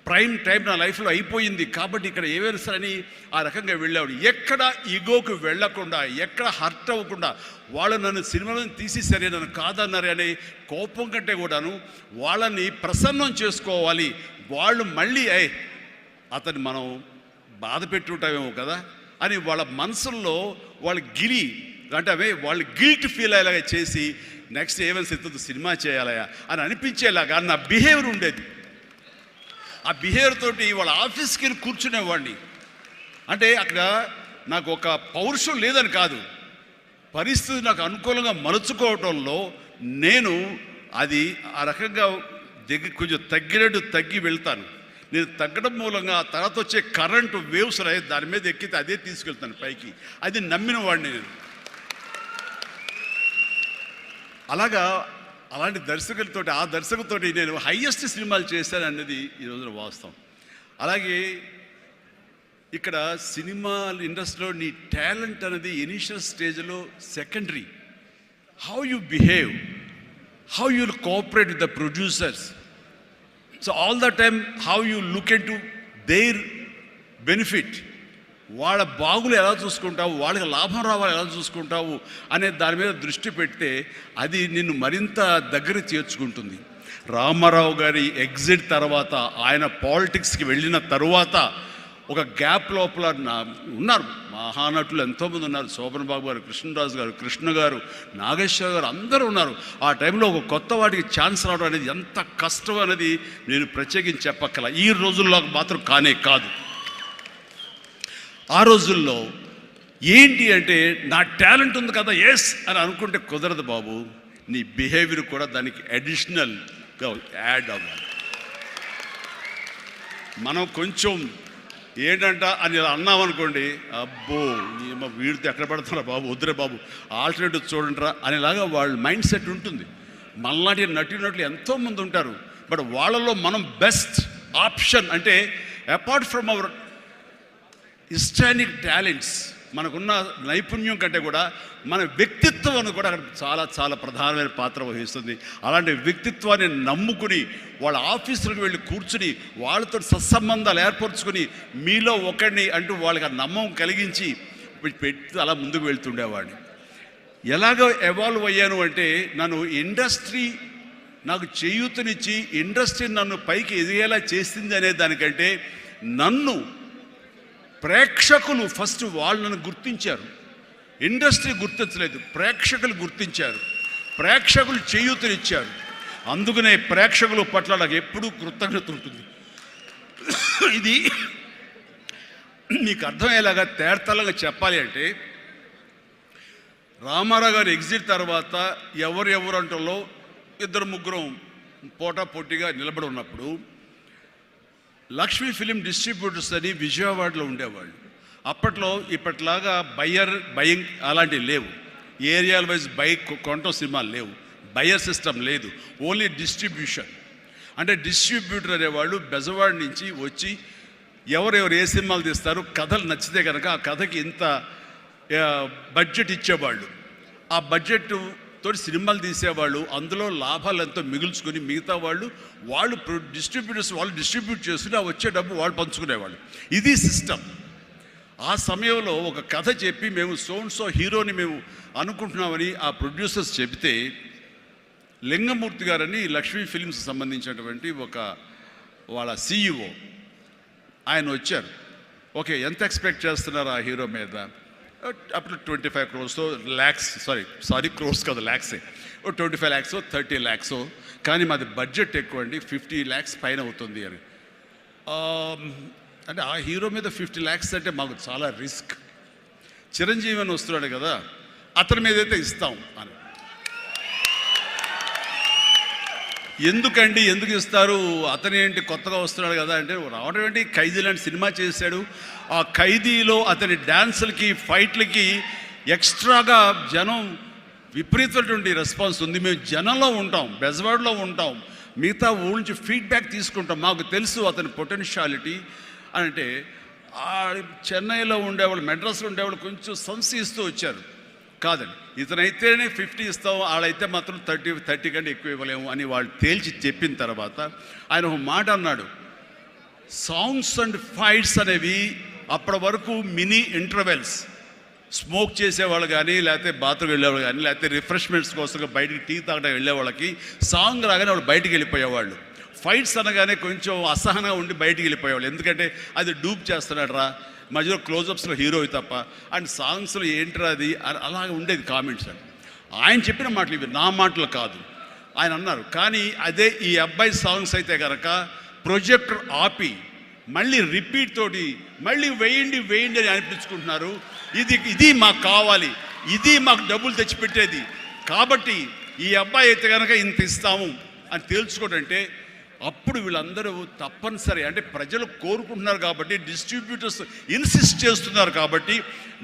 ప్రైమ్ టైం నా లైఫ్లో అయిపోయింది కాబట్టి ఇక్కడ ఏమైనా సరే అని ఆ రకంగా వెళ్ళాడు. ఎక్కడ ఈగోకి వెళ్ళకుండా, ఎక్కడ హర్ట్ అవ్వకుండా, వాళ్ళు నన్ను సినిమాలను తీసేసరే, నన్ను కాదన్నారే అనే కోపం కంటే కూడాను వాళ్ళని ప్రసన్నం చేసుకోవాలి. వాళ్ళు మళ్ళీ అతన్ని మనం బాధ పెట్టుంటామేమో కదా అని వాళ్ళ మనసుల్లో వాళ్ళు వాళ్ళు గిల్ట్ ఫీల్ అయ్యేలాగా చేసి నెక్స్ట్ ఏమైనా సిద్ధంతో సినిమా చేయాలయా అని అనిపించేలాగా నా బిహేవియర్ ఉండేది. ఆ బిహేవియర్ తోటి వాళ్ళ ఆఫీస్కి వెళ్ళి కూర్చునేవాడిని. అంటే అక్కడ నాకు ఒక పౌరుషం లేదని కాదు, పరిస్థితి నాకు అనుకూలంగా మలుచుకోవటంలో నేను అది ఆ రకంగా కొంచెం తగ్గి వెళ్తాను. నేను తగ్గడం మూలంగా తర్వాత వచ్చే కరెంటు వేవ్స్ దాని మీద ఎక్కితే అదే తీసుకెళ్తాను పైకి. అది నమ్మిన వాడిని నేను. అలాంటి దర్శకులతోటి, ఆ దర్శకులతోటి నేను హైయెస్ట్ సినిమాలు చేశాను అన్నది ఈ రోజున వాస్తవం. అలాగే ఇక్కడ సినిమా ఇండస్ట్రీలో నీ టాలెంట్ అనేది ఇనిషియల్ స్టేజ్లో secondary. How you behave, how you cooperate with the producers. So all the time how you look in to their benefit, వాళ్ళ బాగులు ఎలా చూసుకుంటావు, వాళ్ళకి లాభం రావాలి ఎలా చూసుకుంటావు అనే దాని మీద దృష్టి పెడితే అది నిన్ను మరింత దగ్గర చేర్చుకుంటుంది. రామారావు గారి ఎగ్జిట్ తర్వాత, ఆయన పాలిటిక్స్కి వెళ్ళిన తరువాత ఒక గ్యాప్ లోపల ఉన్నారు మహానటులు ఎంతోమంది ఉన్నారు. శోభన్ బాబు గారు, కృష్ణరాజు గారు, కృష్ణ గారు, నాగేశ్వర గారు, అందరూ ఉన్నారు. ఆ టైంలో ఒక కొత్త వాటికి ఛాన్స్ రావడం అనేది ఎంత కష్టం అనేది నేను ప్రత్యేకించి చెప్పక్కల. ఈ రోజుల్లో మాత్రం కానే కాదు. ఆ రోజుల్లో ఏంటి అంటే నా టాలెంట్ ఉంది కదా అని అనుకుంటే కుదరదు బాబు. నీ బిహేవియర్ కూడా దానికి అడిషనల్గా యాడ్ అవ్వాలి. మనం కొంచెం ఏంటంట అని ఇలా అన్నామనుకోండి, అబ్బో వీడితో ఎక్కడ పడుతున్నా బాబు, వద్దురే బాబు, ఆల్టర్నేటివ్ చూడండిరా అనేలాగా వాళ్ళ మైండ్ సెట్ ఉంటుంది. మనలాంటి నటులు ఎంతోమంది ఉంటారు, బట్ వాళ్ళలో మనం బెస్ట్ ఆప్షన్ అంటే అపార్ట్ ఫ్రమ్ అవర్ హిస్టానిక్ టాలెంట్స్, మనకున్న నైపుణ్యం కంటే కూడా మన వ్యక్తిత్వం కూడా అక్కడ చాలా చాలా ప్రధానమైన పాత్ర వహిస్తుంది. అలాంటి వ్యక్తిత్వాన్ని నమ్ముకుని వాళ్ళ ఆఫీసులకు వెళ్ళి కూర్చుని వాళ్ళతో సత్సంబంధాలు ఏర్పరచుకుని మీలో ఒకడిని అంటూ వాళ్ళకి ఆ నమ్మకం కలిగించి పెట్టి అలా ముందుకు వెళ్తుండేవాడిని. ఎలాగ ఎవాల్వ్ అయ్యాను అంటే, నన్ను ఇండస్ట్రీ నాకు చేయూతనిచ్చి ఇండస్ట్రీ నన్ను పైకి ఎదిగేలా చేసింది అనే దానికంటే, నన్ను ప్రేక్షకులు ఫస్ట్ వాళ్ళను గుర్తించారు. ఇండస్ట్రీ గుర్తించలేదు, ప్రేక్షకులు గుర్తించారు, ప్రేక్షకులు చేయూతనిచ్చారు. అందుకనే ప్రేక్షకుల పట్ల నాకు ఎప్పుడూ కృతజ్ఞత ఉంటుంది. ఇది మీకు అర్థమయ్యేలాగా తేర్తలంగా చెప్పాలి అంటే, రామారావు గారు ఎగ్జిట్ తర్వాత ఎవరు అంటలో ఇద్దరు ముగ్గురం పోటాపోటీగా నిలబడి ఉన్నప్పుడు లక్ష్మీ ఫిలిం డిస్ట్రిబ్యూటర్స్ అని విజయవాడలో ఉండేవాళ్ళు. అప్పట్లో ఇప్పట్లాగా బయింగ్ అలాంటివి లేవు, ఏరియాల వైజ్ కొనటం సినిమాలు లేవు, బయర్ సిస్టమ్ లేదు, ఓన్లీ డిస్ట్రిబ్యూషన్. అంటే డిస్ట్రిబ్యూటర్ అనేవాళ్ళు బెజవాడ నుంచి వచ్చి ఎవరెవరు ఏ సినిమాలు తీస్తారు, కథలు నచ్చితే కనుక ఆ కథకి ఇంత బడ్జెట్ ఇచ్చేవాళ్ళు. ఆ బడ్జెట్ తోటి సినిమాలు తీసేవాళ్ళు, అందులో లాభాలు ఎంతో మిగుల్చుకొని మిగతా వాళ్ళు డిస్ట్రిబ్యూటర్స్ వాళ్ళు డిస్ట్రిబ్యూట్ చేసుకుని ఆ వచ్చే డబ్బు వాళ్ళు పంచుకునేవాళ్ళు. ఇది సిస్టమ్. ఆ సమయంలో ఒక కథ చెప్పి మేము సో హీరోని మేము అనుకుంటున్నామని ఆ ప్రొడ్యూసర్స్ చెబితే, లింగమూర్తి గారని లక్ష్మీ ఫిలిమ్స్ సంబంధించినటువంటి వాళ్ళ CEO ఆయన వచ్చారు. ఓకే, ఎంత ఎక్స్పెక్ట్ చేస్తున్నారు ఆ హీరో మీద? అప్పుడు 25 crores lakhs, సారీ క్రోర్స్ కాదు, ల్యాక్సే, 25 lakhs 30 lakhs, కానీ మాది బడ్జెట్ ఎక్కువ అండి, 50 lakhs పైన అవుతుంది అని. అంటే ఆ హీరో మీద 50 lakhs అంటే మాకు చాలా రిస్క్. చిరంజీవి అని వస్తున్నాడు కదా, అతని మీద అయితే ఇస్తాం అని. ఎందుకు ఇస్తారు, అతను ఏంటి కొత్తగా వస్తున్నాడు కదా అంటే, రావడం ఏంటి, ఖైదీ లాంటి సినిమా చేశాడు, ఆ ఖైదీలో అతని డ్యాన్సులకి ఫైట్లకి ఎక్స్ట్రాగా జనం విపరీతమైనటువంటి రెస్పాన్స్ ఉంది. మేము జనంలో ఉంటాం, బెజవాడలో ఉంటాం, మిగతా ఊళ్ళ నుంచి ఫీడ్బ్యాక్ తీసుకుంటాం, మాకు తెలుసు అతని పొటెన్షియాలిటీ అంటే. చెన్నైలో ఉండేవాళ్ళు, మెడ్రాస్లో ఉండేవాళ్ళు కొంచెం సంశయిస్తూ వచ్చారు. కాదండి, ఇతనైతేనే 50 ఇస్తాం, వాళ్ళైతే మాత్రం 30 కంటే ఎక్కువ ఇవ్వలేము అని వాళ్ళు తేల్చి చెప్పిన తర్వాత ఆయన ఒక మాట అన్నాడు, సాంగ్స్ అండ్ ఫైట్స్ అనేవి అప్పటి వరకు మినీ ఇంటర్వెల్స్, స్మోక్ చేసేవాళ్ళు కానీ, లేకపోతే బాత్రూమ్ వెళ్ళేవాళ్ళు కానీ, లేకపోతే రిఫ్రెష్మెంట్స్ కోసం బయటికి టీ తాగడం వెళ్ళేవాళ్ళకి సాంగ్ రాగానే వాళ్ళు బయటికి వెళ్ళిపోయేవాళ్ళు. ఫైట్స్ అనగానే కొంచెం అసహనంగా ఉండి బయటికి వెళ్ళిపోయేవాళ్ళు, ఎందుకంటే అది డూప్ చేస్తున్నాడు రా, మధ్యలో క్లోజప్స్లో హీరో తప్ప, అండ్ సాంగ్స్లో ఏంట్రా అది అలాగే ఉండేది కామెంట్స్ అని. ఆయన చెప్పిన మాటలు ఇవి, నా మాటలు కాదు. ఆయన అన్నారు, కానీ అదే ఈ అబ్బాయి సాంగ్స్ అయితే కనుక ప్రొజెక్టర్ ఆపి మళ్ళీ రిపీట్ తోటి మళ్ళీ వేయండి అని అనిపించుకుంటున్నారు. ఇది మాకు కావాలి, ఇది మాకు డబ్బులు తెచ్చిపెట్టేది, కాబట్టి ఈ అబ్బాయి అయితే కనుక ఇంత ఇస్తాము అని తేల్చుకోవడంటే, అప్పుడు వీళ్ళందరూ తప్పనిసరి, అంటే ప్రజలు కోరుకుంటున్నారు కాబట్టి, డిస్ట్రిబ్యూటర్స్ ఇన్సిస్ట్ చేస్తున్నారు కాబట్టి,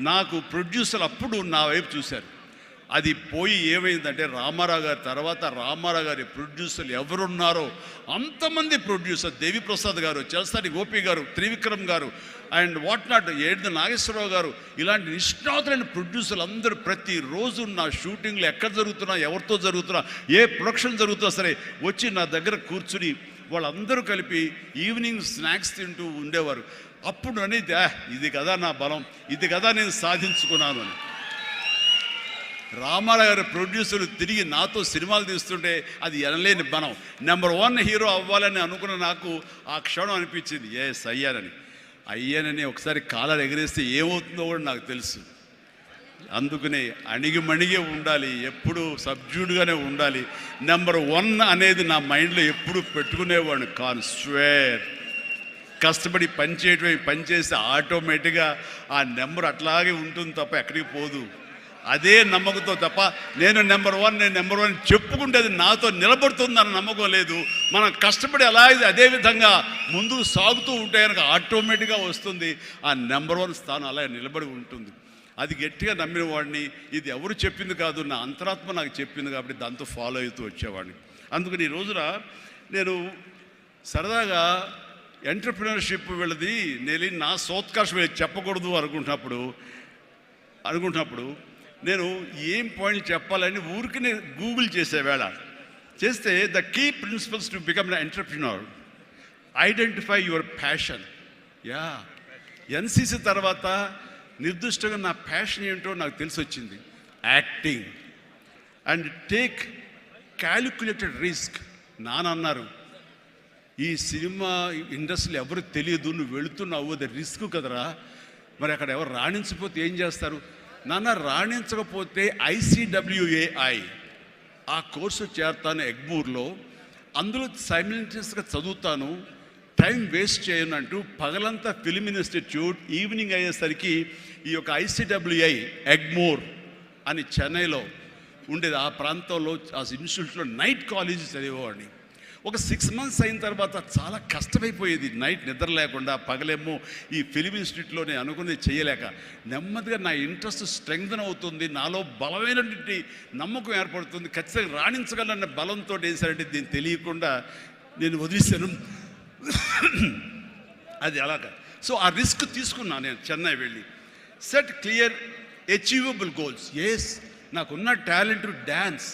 నాకు ప్రొడ్యూసర్ అప్పుడు నా వైపు చూశారు. అది పోయి ఏమైందంటే, రామారావు గారి తర్వాత రామారావు గారి ప్రొడ్యూసర్లు ఎవరున్నారో అంతమంది ప్రొడ్యూసర్, దేవిప్రసాద్ గారు, చలసాని గోపి గారు, త్రివిక్రమ్ గారు, అండ్ వాట్ నాట్ ఏడు నాగేశ్వరరావు గారు, ఇలాంటి నిష్ణాతులైన ప్రొడ్యూసర్లు అందరూ ప్రతిరోజు నా షూటింగ్లు ఎక్కడ జరుగుతున్నా, ఎవరితో జరుగుతున్నా, ఏ ప్రొడక్షన్ జరుగుతున్నా సరే వచ్చి నా దగ్గర కూర్చుని వాళ్ళందరూ కలిపి ఈవినింగ్ స్నాక్స్ తింటూ ఉండేవారు. అప్పుడు అనేది ఇది కదా నా బలం, ఇది కదా నేను సాధించుకున్నాను అని. రామారావు గారి ప్రొడ్యూసర్లు తిరిగి నాతో సినిమాలు తీస్తుంటే అది ఎనలేని బలం. నెంబర్ 1 హీరో అవ్వాలని అనుకున్న నాకు ఆ క్షణం అనిపించింది, ఎస్ అయ్యానని ఒకసారి కాలర్ ఎగరేస్తే ఏమవుతుందో కూడా నాకు తెలుసు. అందుకనే అణిగిమణిగే ఉండాలి, ఎప్పుడు సబ్జ్యూడ్గానే ఉండాలి. నెంబర్ 1 అనేది నా మైండ్లో ఎప్పుడు పెట్టుకునేవాడిని కాను. స్వేర్ కష్టపడి పనిచేయటమే, పనిచేస్తే ఆటోమేటిక్గా ఆ నెంబర్ అట్లాగే ఉంటుంది తప్ప ఎక్కడికి పోదు. అదే నమ్మకంతో తప్ప నేను నెంబర్ వన్ చెప్పుకుంటే అది నాతో నిలబడుతుందన్న నమ్మకం లేదు. మనం కష్టపడి అలా అదే విధంగా ముందుకు సాగుతూ ఉంటే కనుక ఆటోమేటిక్గా వస్తుంది. ఆ నెంబర్ 1 స్థానం అలా నిలబడి ఉంటుంది. అది గట్టిగా నమ్మిన వాడిని. ఇది ఎవరు చెప్పింది కాదు, నా అంతరాత్మ నాకు చెప్పింది కాబట్టి దాంతో ఫాలో అవుతూ వచ్చేవాడిని. అందుకని ఈ రోజున నేను సరదాగా ఎంటర్ప్రినర్షిప్ వెళ్ళది నేను నా సోత్కర్షం చెప్పకూడదు అనుకుంటున్నప్పుడు నేను ఏం పాయింట్ చెప్పాలని ఊరికి నేను గూగుల్ చేసేవేళ చేస్తే the key principles to become an entrepreneur, identify your passion. NCC తర్వాత నిర్దిష్టంగా నా ప్యాషన్ ఏంటో నాకు తెలిసి వచ్చింది. Acting and take calculated risk. నానన్నారు, ఈ సినిమా ఇండస్ట్రీలో ఎవరు తెలియదు, నువ్వు వెళుతున్నావు, అది రిస్క్ కదరా, మరి అక్కడ ఎవరు రాణించకపోతే ఏం చేస్తారు? నాన్న రాణించకపోతే ICWAI ఆ కోర్సు చేరతాను ఎగ్మూర్లో, అందులో సైమిల్టేనియస్గా చదువుతాను, టైం వేస్ట్ చేయను అంటూ పగలంతా ఫిల్మ్ ఇన్స్టిట్యూట్, ఈవినింగ్ అయ్యేసరికి ఈ యొక్క ICWI ఎగ్మూర్ అని చెన్నైలో ఉండేది. ఆ ప్రాంతంలో ఆ ఇన్స్టిట్యూట్లో నైట్ కాలేజీ చదివేవాడిని. ఒక 6 months అయిన తర్వాత చాలా కష్టమైపోయేది. నైట్ నిద్ర లేకుండా, పగలేమో ఈ ఫిలిం ఇన్స్టిట్యూట్లో నేను అనుకున్నది చేయలేక నెమ్మదిగా నా ఇంట్రెస్ట్ స్ట్రెంగ్తన్ అవుతుంది, నాలో బలమైనటువంటి నమ్మకం ఏర్పడుతుంది, ఖచ్చితంగా రాణించగలన్న బలంతో ఏం సరంటే దీన్ని తెలియకుండా నేను వదిలేశాను. అది అలాగా. సో ఆ రిస్క్ తీసుకున్నాను నేను చెన్నై వెళ్ళి. Set clear achievable goals. Yes, నాకున్న టాలెంట్ డ్యాన్స్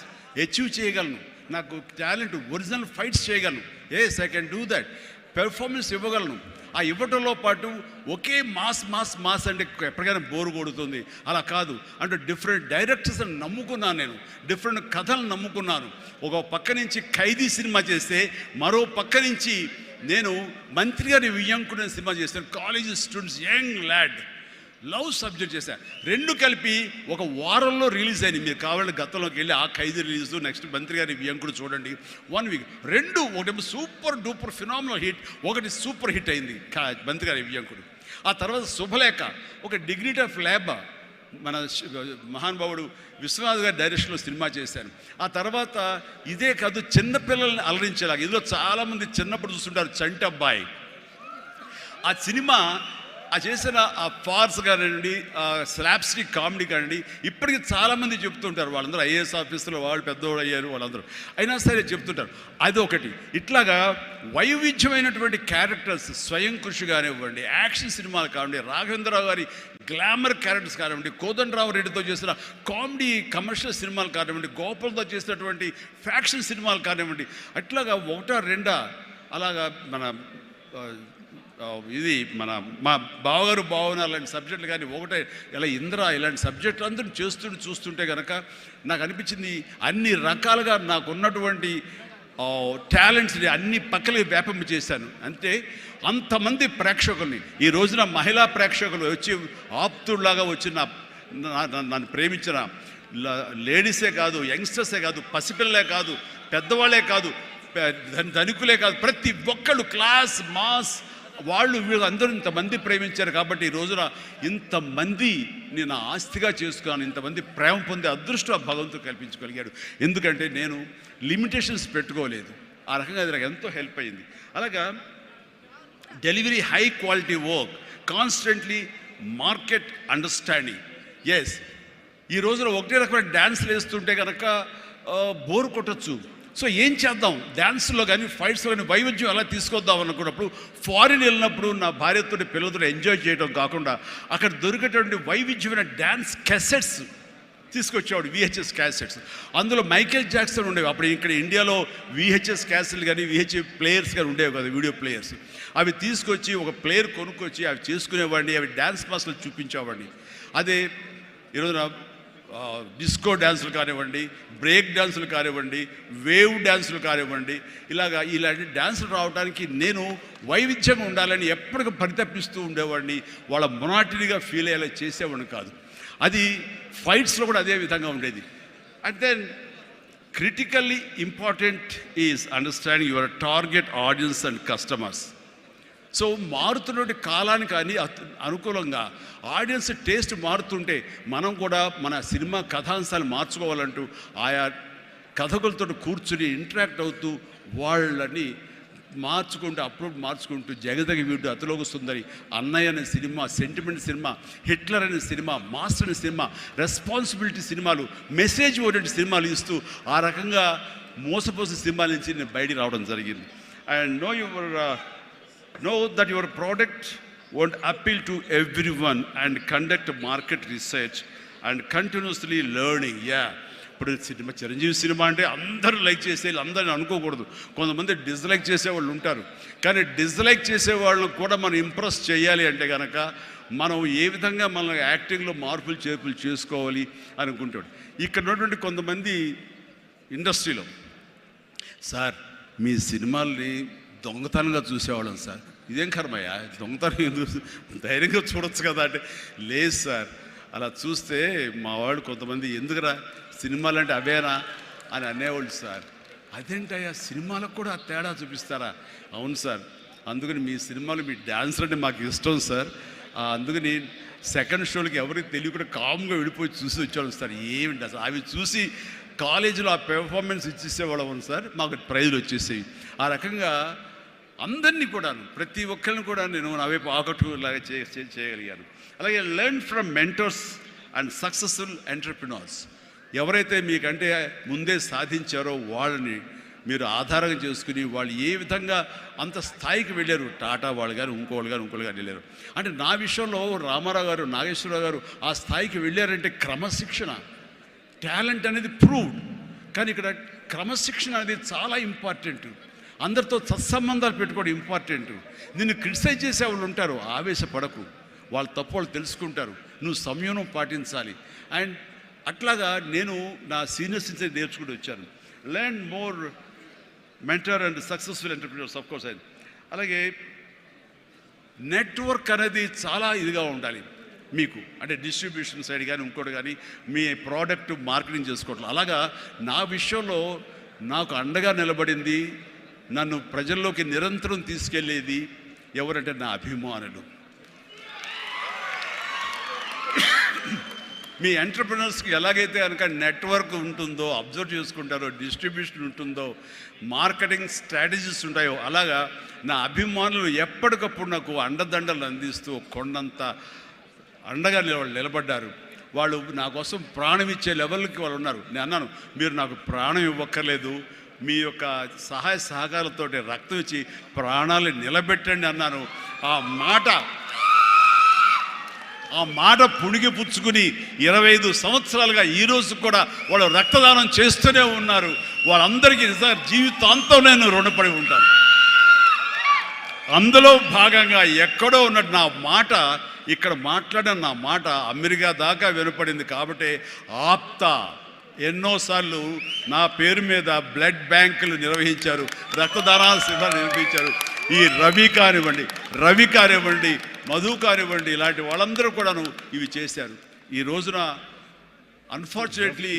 అచీవ్ చేయగలను, నాకు టాలెంట్ ఒరిజినల్ ఫైట్స్ చేయగలను. Yes, I can do that. Performance ఇవ్వగలను. ఆ ఇవ్వటంలో పాటు ఒకే మాస్ అంటే ఎప్పటికైనా బోరు కొడుతుంది. అలా కాదు, అంటే డిఫరెంట్ డైరెక్టర్స్ నమ్ముకున్నాను నేను, డిఫరెంట్ కథలు నమ్ముకున్నాను. ఒక పక్క నుంచి ఖైదీ సినిమా చేస్తే, మరో పక్క నుంచి నేను మంత్రి గారి వియ్యంకునే సినిమా చేస్తాను. College students, young lad, love subject చేశాను. రెండు కలిపి ఒక వారంలో రిలీజ్ అయింది. మీరు కావాలంటే గతంలోకి వెళ్ళి ఆ ఖైదీ రిలీజ్, నెక్స్ట్ మంత్రి గారి వ్యంకుడు చూడండి. 1 week. రెండు, ఒకటి సూపర్ డూపర్ ఫినామినల్ హిట్, ఒకటి సూపర్ హిట్ అయింది మంత్రి గారి వ్యంకుడు. ఆ తర్వాత శుభలేఖ, ఒక డిగ్నిటీ ఆఫ్ లేబర్, మన మహానుభావుడు విశ్వనాథ్ గారి డైరెక్షన్లో సినిమా చేశాను. ఆ తర్వాత ఇదే కాదు, చిన్నపిల్లల్ని అలరించేలాగా, ఇందులో చాలామంది చిన్నప్పుడు చూస్తుంటారు, చంటి అబ్బాయి. ఆ సినిమా ఆ చేసిన ఆ ఫార్స్ కానివ్వండి, ఆ స్లాప్స్టిక్ కామెడీ కానివ్వండి, ఇప్పటికీ చాలామంది చెప్తుంటారు. వాళ్ళందరూ IAS ఆఫీసులో వాళ్ళు పెద్దవాళ్ళు అయ్యారు, వాళ్ళందరూ అయినా సరే చెప్తుంటారు. అదొకటి. ఇట్లాగా వైవిధ్యమైనటువంటి క్యారెక్టర్స్, స్వయం కృషి కానివ్వండి, యాక్షన్ సినిమాలు కానివ్వండి, రాఘవేంద్రరావు గారి గ్లామర్ క్యారెక్టర్స్ కానివ్వండి, కోదండరావు రెడ్డితో చేసిన కామెడీ కమర్షియల్ సినిమాలు కానివ్వండి, గోపాల్తో చేసినటువంటి ఫ్యాక్షన్ సినిమాలు కానివ్వండి, అట్లాగా 1-2 అలాగా మన ఇది మా బావగారు బావన అలాంటి సబ్జెక్టులు కానీ, ఒకటే ఇలా ఇంద్ర ఇలాంటి సబ్జెక్టులు అందరూ చూస్తుంటే కనుక నాకు అనిపించింది, అన్ని రకాలుగా నాకు ఉన్నటువంటి టాలెంట్స్ని అన్ని పక్కలకి వ్యాపింప చేశాను. అంటే అంతమంది ప్రేక్షకుల్ని ఈ రోజున మహిళా ప్రేక్షకులు వచ్చి ఆప్తుల్లాగా వచ్చి నన్ను ప్రేమించిన లేడీసే కాదు, యంగ్స్టర్సే కాదు, పసిపిల్లలే కాదు, పెద్దవాళ్ళే కాదు, ధనికులే కాదు, ప్రతి ఒక్కళ్ళు క్లాస్ మాస్ వాళ్ళు వీళ్ళు అందరూ ఇంతమంది ప్రేమించారు. కాబట్టి ఈ రోజున ఇంతమంది నేను ఆస్తిగా చేసుకున్నాను, ఇంతమంది ప్రేమ పొందే అదృష్టం ఆ భగవంతుడు కల్పించగలిగాడు. ఎందుకంటే నేను లిమిటేషన్స్ పెట్టుకోలేదు. ఆ రకంగా అది నాకు ఎంతో హెల్ప్ అయింది. అలాగా delivery, high quality work, constantly market understanding. Yes, ఈ రోజున ఒకటే రకమైన డ్యాన్స్లు వేస్తుంటే కనుక బోర్ కొట్టచ్చు. సో ఏం చేద్దాం, డ్యాన్స్లో కానీ ఫైట్స్లో కానీ వైవిధ్యం ఎలా తీసుకొద్దాం అనుకున్నప్పుడు, ఫారిన్ వెళ్ళినప్పుడు నా భార్యతో పిల్లలతో ఎంజాయ్ చేయడం కాకుండా అక్కడ దొరికేటువంటి వైవిధ్యమైన డ్యాన్స్ క్యాసెట్స్ తీసుకొచ్చేవాడు, VHS క్యాసెట్స్. అందులో మైకేల్ జాక్సన్ ఉండేవి. అప్పుడు ఇక్కడ ఇండియాలో VHS క్యాసెట్లు కానీ VHS ప్లేయర్స్ కానీ ఉండేవి కదా, వీడియో ప్లేయర్స్. అవి తీసుకొచ్చి ఒక ప్లేయర్ కొనుక్కొచ్చి అవి చేసుకునేవాడిని, అవి డ్యాన్స్ క్లాస్లో చూపించేవాడిని. అదే ఈరోజున డిస్కో డ్యాన్సులు కానివ్వండి, బ్రేక్ డ్యాన్సులు కానివ్వండి, వేవ్ డ్యాన్సులు కానివ్వండి, ఇలాంటి డ్యాన్సులు రావడానికి నేను వైవిధ్యంగా ఉండాలని ఎప్పటికీ పరితపిస్తూ ఉండేవాడిని. వాళ్ళ మొనాటినీగా ఫీల్ అయ్యేలా చేసేవాడిని కాదు. అది ఫైట్స్లో కూడా అదే విధంగా ఉండేది. And then critically important is understanding your target audience and customers. So మారుతున్నటువంటి కాలానికి అనుకూలంగా ఆడియన్స్ టేస్ట్ మారుతుంటే మనం కూడా మన సినిమా కథాంశాలు మార్చుకోవాలంటూ ఆయా కథకులతో కూర్చుని ఇంటరాక్ట్ అవుతూ వాళ్ళని మార్చుకుంటూ అప్లోడ్ మార్చుకుంటూ జగదగ వీడు అతిలోక సుందరి, అన్నయ్య అనే సినిమా, సెంటిమెంట్ సినిమా, హిట్లర్ అనే సినిమా, మాస్టర్ అనే సినిమా, రెస్పాన్సిబిలిటీ సినిమాలు, మెసేజ్ ఓరియంటెడ్ సినిమాలు ఇస్తూ ఆ రకంగా మోసపోసిన సినిమాల నుంచి నేను బయటికి రావడం జరిగింది. And know that your product won't appeal to everyone and conduct market research and continuously learning. ఇప్పుడు సినిమా చిరంజీవి సినిమా అంటే అందరూ లైక్ చేసే అందరిని అనుకోకూడదు. కొంతమంది డిస్లైక్ చేసేవాళ్ళు ఉంటారు. కానీ డిస్లైక్ చేసేవాళ్ళని కూడా మనం ఇంప్రెస్ చేయాలి అంటే కనుక మనం ఏ విధంగా మన యాక్టింగ్లో మార్పులు చేర్పులు చేసుకోవాలి అనుకుంటాడు. ఇక్కడ ఉన్నటువంటి కొంతమంది ఇండస్ట్రీలో, సార్ మీ సినిమాల్ని దొంగతనంగా చూసేవాళ్ళం సార్, ఇదేం కర్మయ్యా దొంగతనం ధైర్యంగా చూడొచ్చు కదా అంటే, లేదు సార్ అలా చూస్తే మా వాళ్ళు కొంతమంది ఎందుకురా సినిమాలు అంటే అవేనా అని అనేవాళ్ళు సార్. అదేంటయ్యా సినిమాలకు కూడా తేడా చూపిస్తారా? అవును సార్, అందుకని మీ సినిమాలు మీ డ్యాన్సర్ అంటే మాకు ఇష్టం సార్, అందుకని సెకండ్ షోలకి ఎవరికి తెలియకుండా కామ్గా విడిపోయి చూసి వచ్చేవాళ్ళం సార్. ఏమిటి అసలు అవి చూసి కాలేజీలో ఆ పెర్ఫార్మెన్స్ ఇచ్చేసేవాళ్ళం సార్, మాకు ప్రైజులు వచ్చేసేవి. ఆ రకంగా అందరినీ కూడాను ప్రతి ఒక్కరిని కూడా నేను నా వైపు ఆకట్టులాగా చేయగలిగాను. అలాగే learn from mentors and successful entrepreneurs. ఎవరైతే మీకంటే ముందే సాధించారో వాళ్ళని మీరు ఆధారంగా చేసుకుని వాళ్ళు ఏ విధంగా అంత స్థాయికి వెళ్ళారు, టాటా వాళ్ళు కానీ ఇంకోళ్ళు కానీ వెళ్ళారు అంటే, నా విషయంలో రామారావు గారు, నాగేశ్వరరావు గారు ఆ స్థాయికి వెళ్ళారంటే క్రమశిక్షణ, టాలెంట్ అనేది ప్రూవ్డ్. కానీ ఇక్కడ క్రమశిక్షణ అనేది చాలా ఇంపార్టెంట్. అందరితో సత్సంబంధాలు పెట్టుకోవడం ఇంపార్టెంట్. నిన్ను క్రిటిసైజ్ చేసే వాళ్ళు ఉంటారు, ఆవేశపడకు, వాళ్ళ తప్పు వాళ్ళు తెలుసుకుంటారు, నువ్వు సంయమనం పాటించాలి. అండ్ అట్లాగా నేను నా సీనియర్స్ నుంచి నేర్చుకుంటూ వచ్చాను. Learn more mentor and successful entrepreneurs of course. అలాగే నెట్వర్క్ అనేది చాలా ఇదిగా ఉండాలి మీకు, అంటే డిస్ట్రిబ్యూషన్ సైడ్ కానీ ఇంకోటి కానీ మీ ప్రోడక్ట్ మార్కెటింగ్ చేసుకోవట్లేదు. అలాగా నా విషయంలో నాకు అండగా నిలబడింది, నన్ను ప్రజల్లోకి నిరంతరం తీసుకెళ్ళేది ఎవరంటే నా అభిమానులు. మీ ఎంటర్ప్రినర్స్కి ఎలాగైతే కనుక నెట్వర్క్ ఉంటుందో, అబ్జర్వ్ చేసుకుంటారో, డిస్ట్రిబ్యూషన్ ఉంటుందో, మార్కెటింగ్ స్ట్రాటజీస్ ఉంటాయో, అలాగా నా అభిమానులు ఎప్పటికప్పుడు నాకు అండదండలు అందిస్తూ కొండంత అండగా నిలబడ్డారు. వాళ్ళు నా కోసం ప్రాణం ఇచ్చే లెవెల్కి వాళ్ళు ఉన్నారు. నేను అన్నాను, మీరు నాకు ప్రాణం ఇవ్వక్కర్లేదు, మీ యొక్క సహాయ సహకారాలతో రక్తం ఇచ్చి ప్రాణాలు నిలబెట్టండి అన్నాను. ఆ మాట పుణిగి పుచ్చుకుని 25 సంవత్సరాలుగా ఈరోజు కూడా వాళ్ళు రక్తదానం చేస్తూనే ఉన్నారు. వాళ్ళందరికీ జీవితాంతం నేను రుణపడి ఉంటాను. అందులో భాగంగా ఎక్కడో ఉన్నట్టు నా మాట, ఇక్కడ మాట్లాడిన నా మాట అమెరికా దాకా వినపడింది. కాబట్టి ఆప్తా ఎన్నోసార్లు నా పేరు మీద బ్లడ్ బ్యాంకులు నిర్వహించారు, రక్తదానాల శిబిరాలు నిర్వహించారు. ఈ రవి కానివ్వండి, మధు కానివ్వండి, ఇలాంటి వాళ్ళందరూ కూడాను ఇవి చేశారు. ఈ రోజున అన్ఫార్చునేట్లీ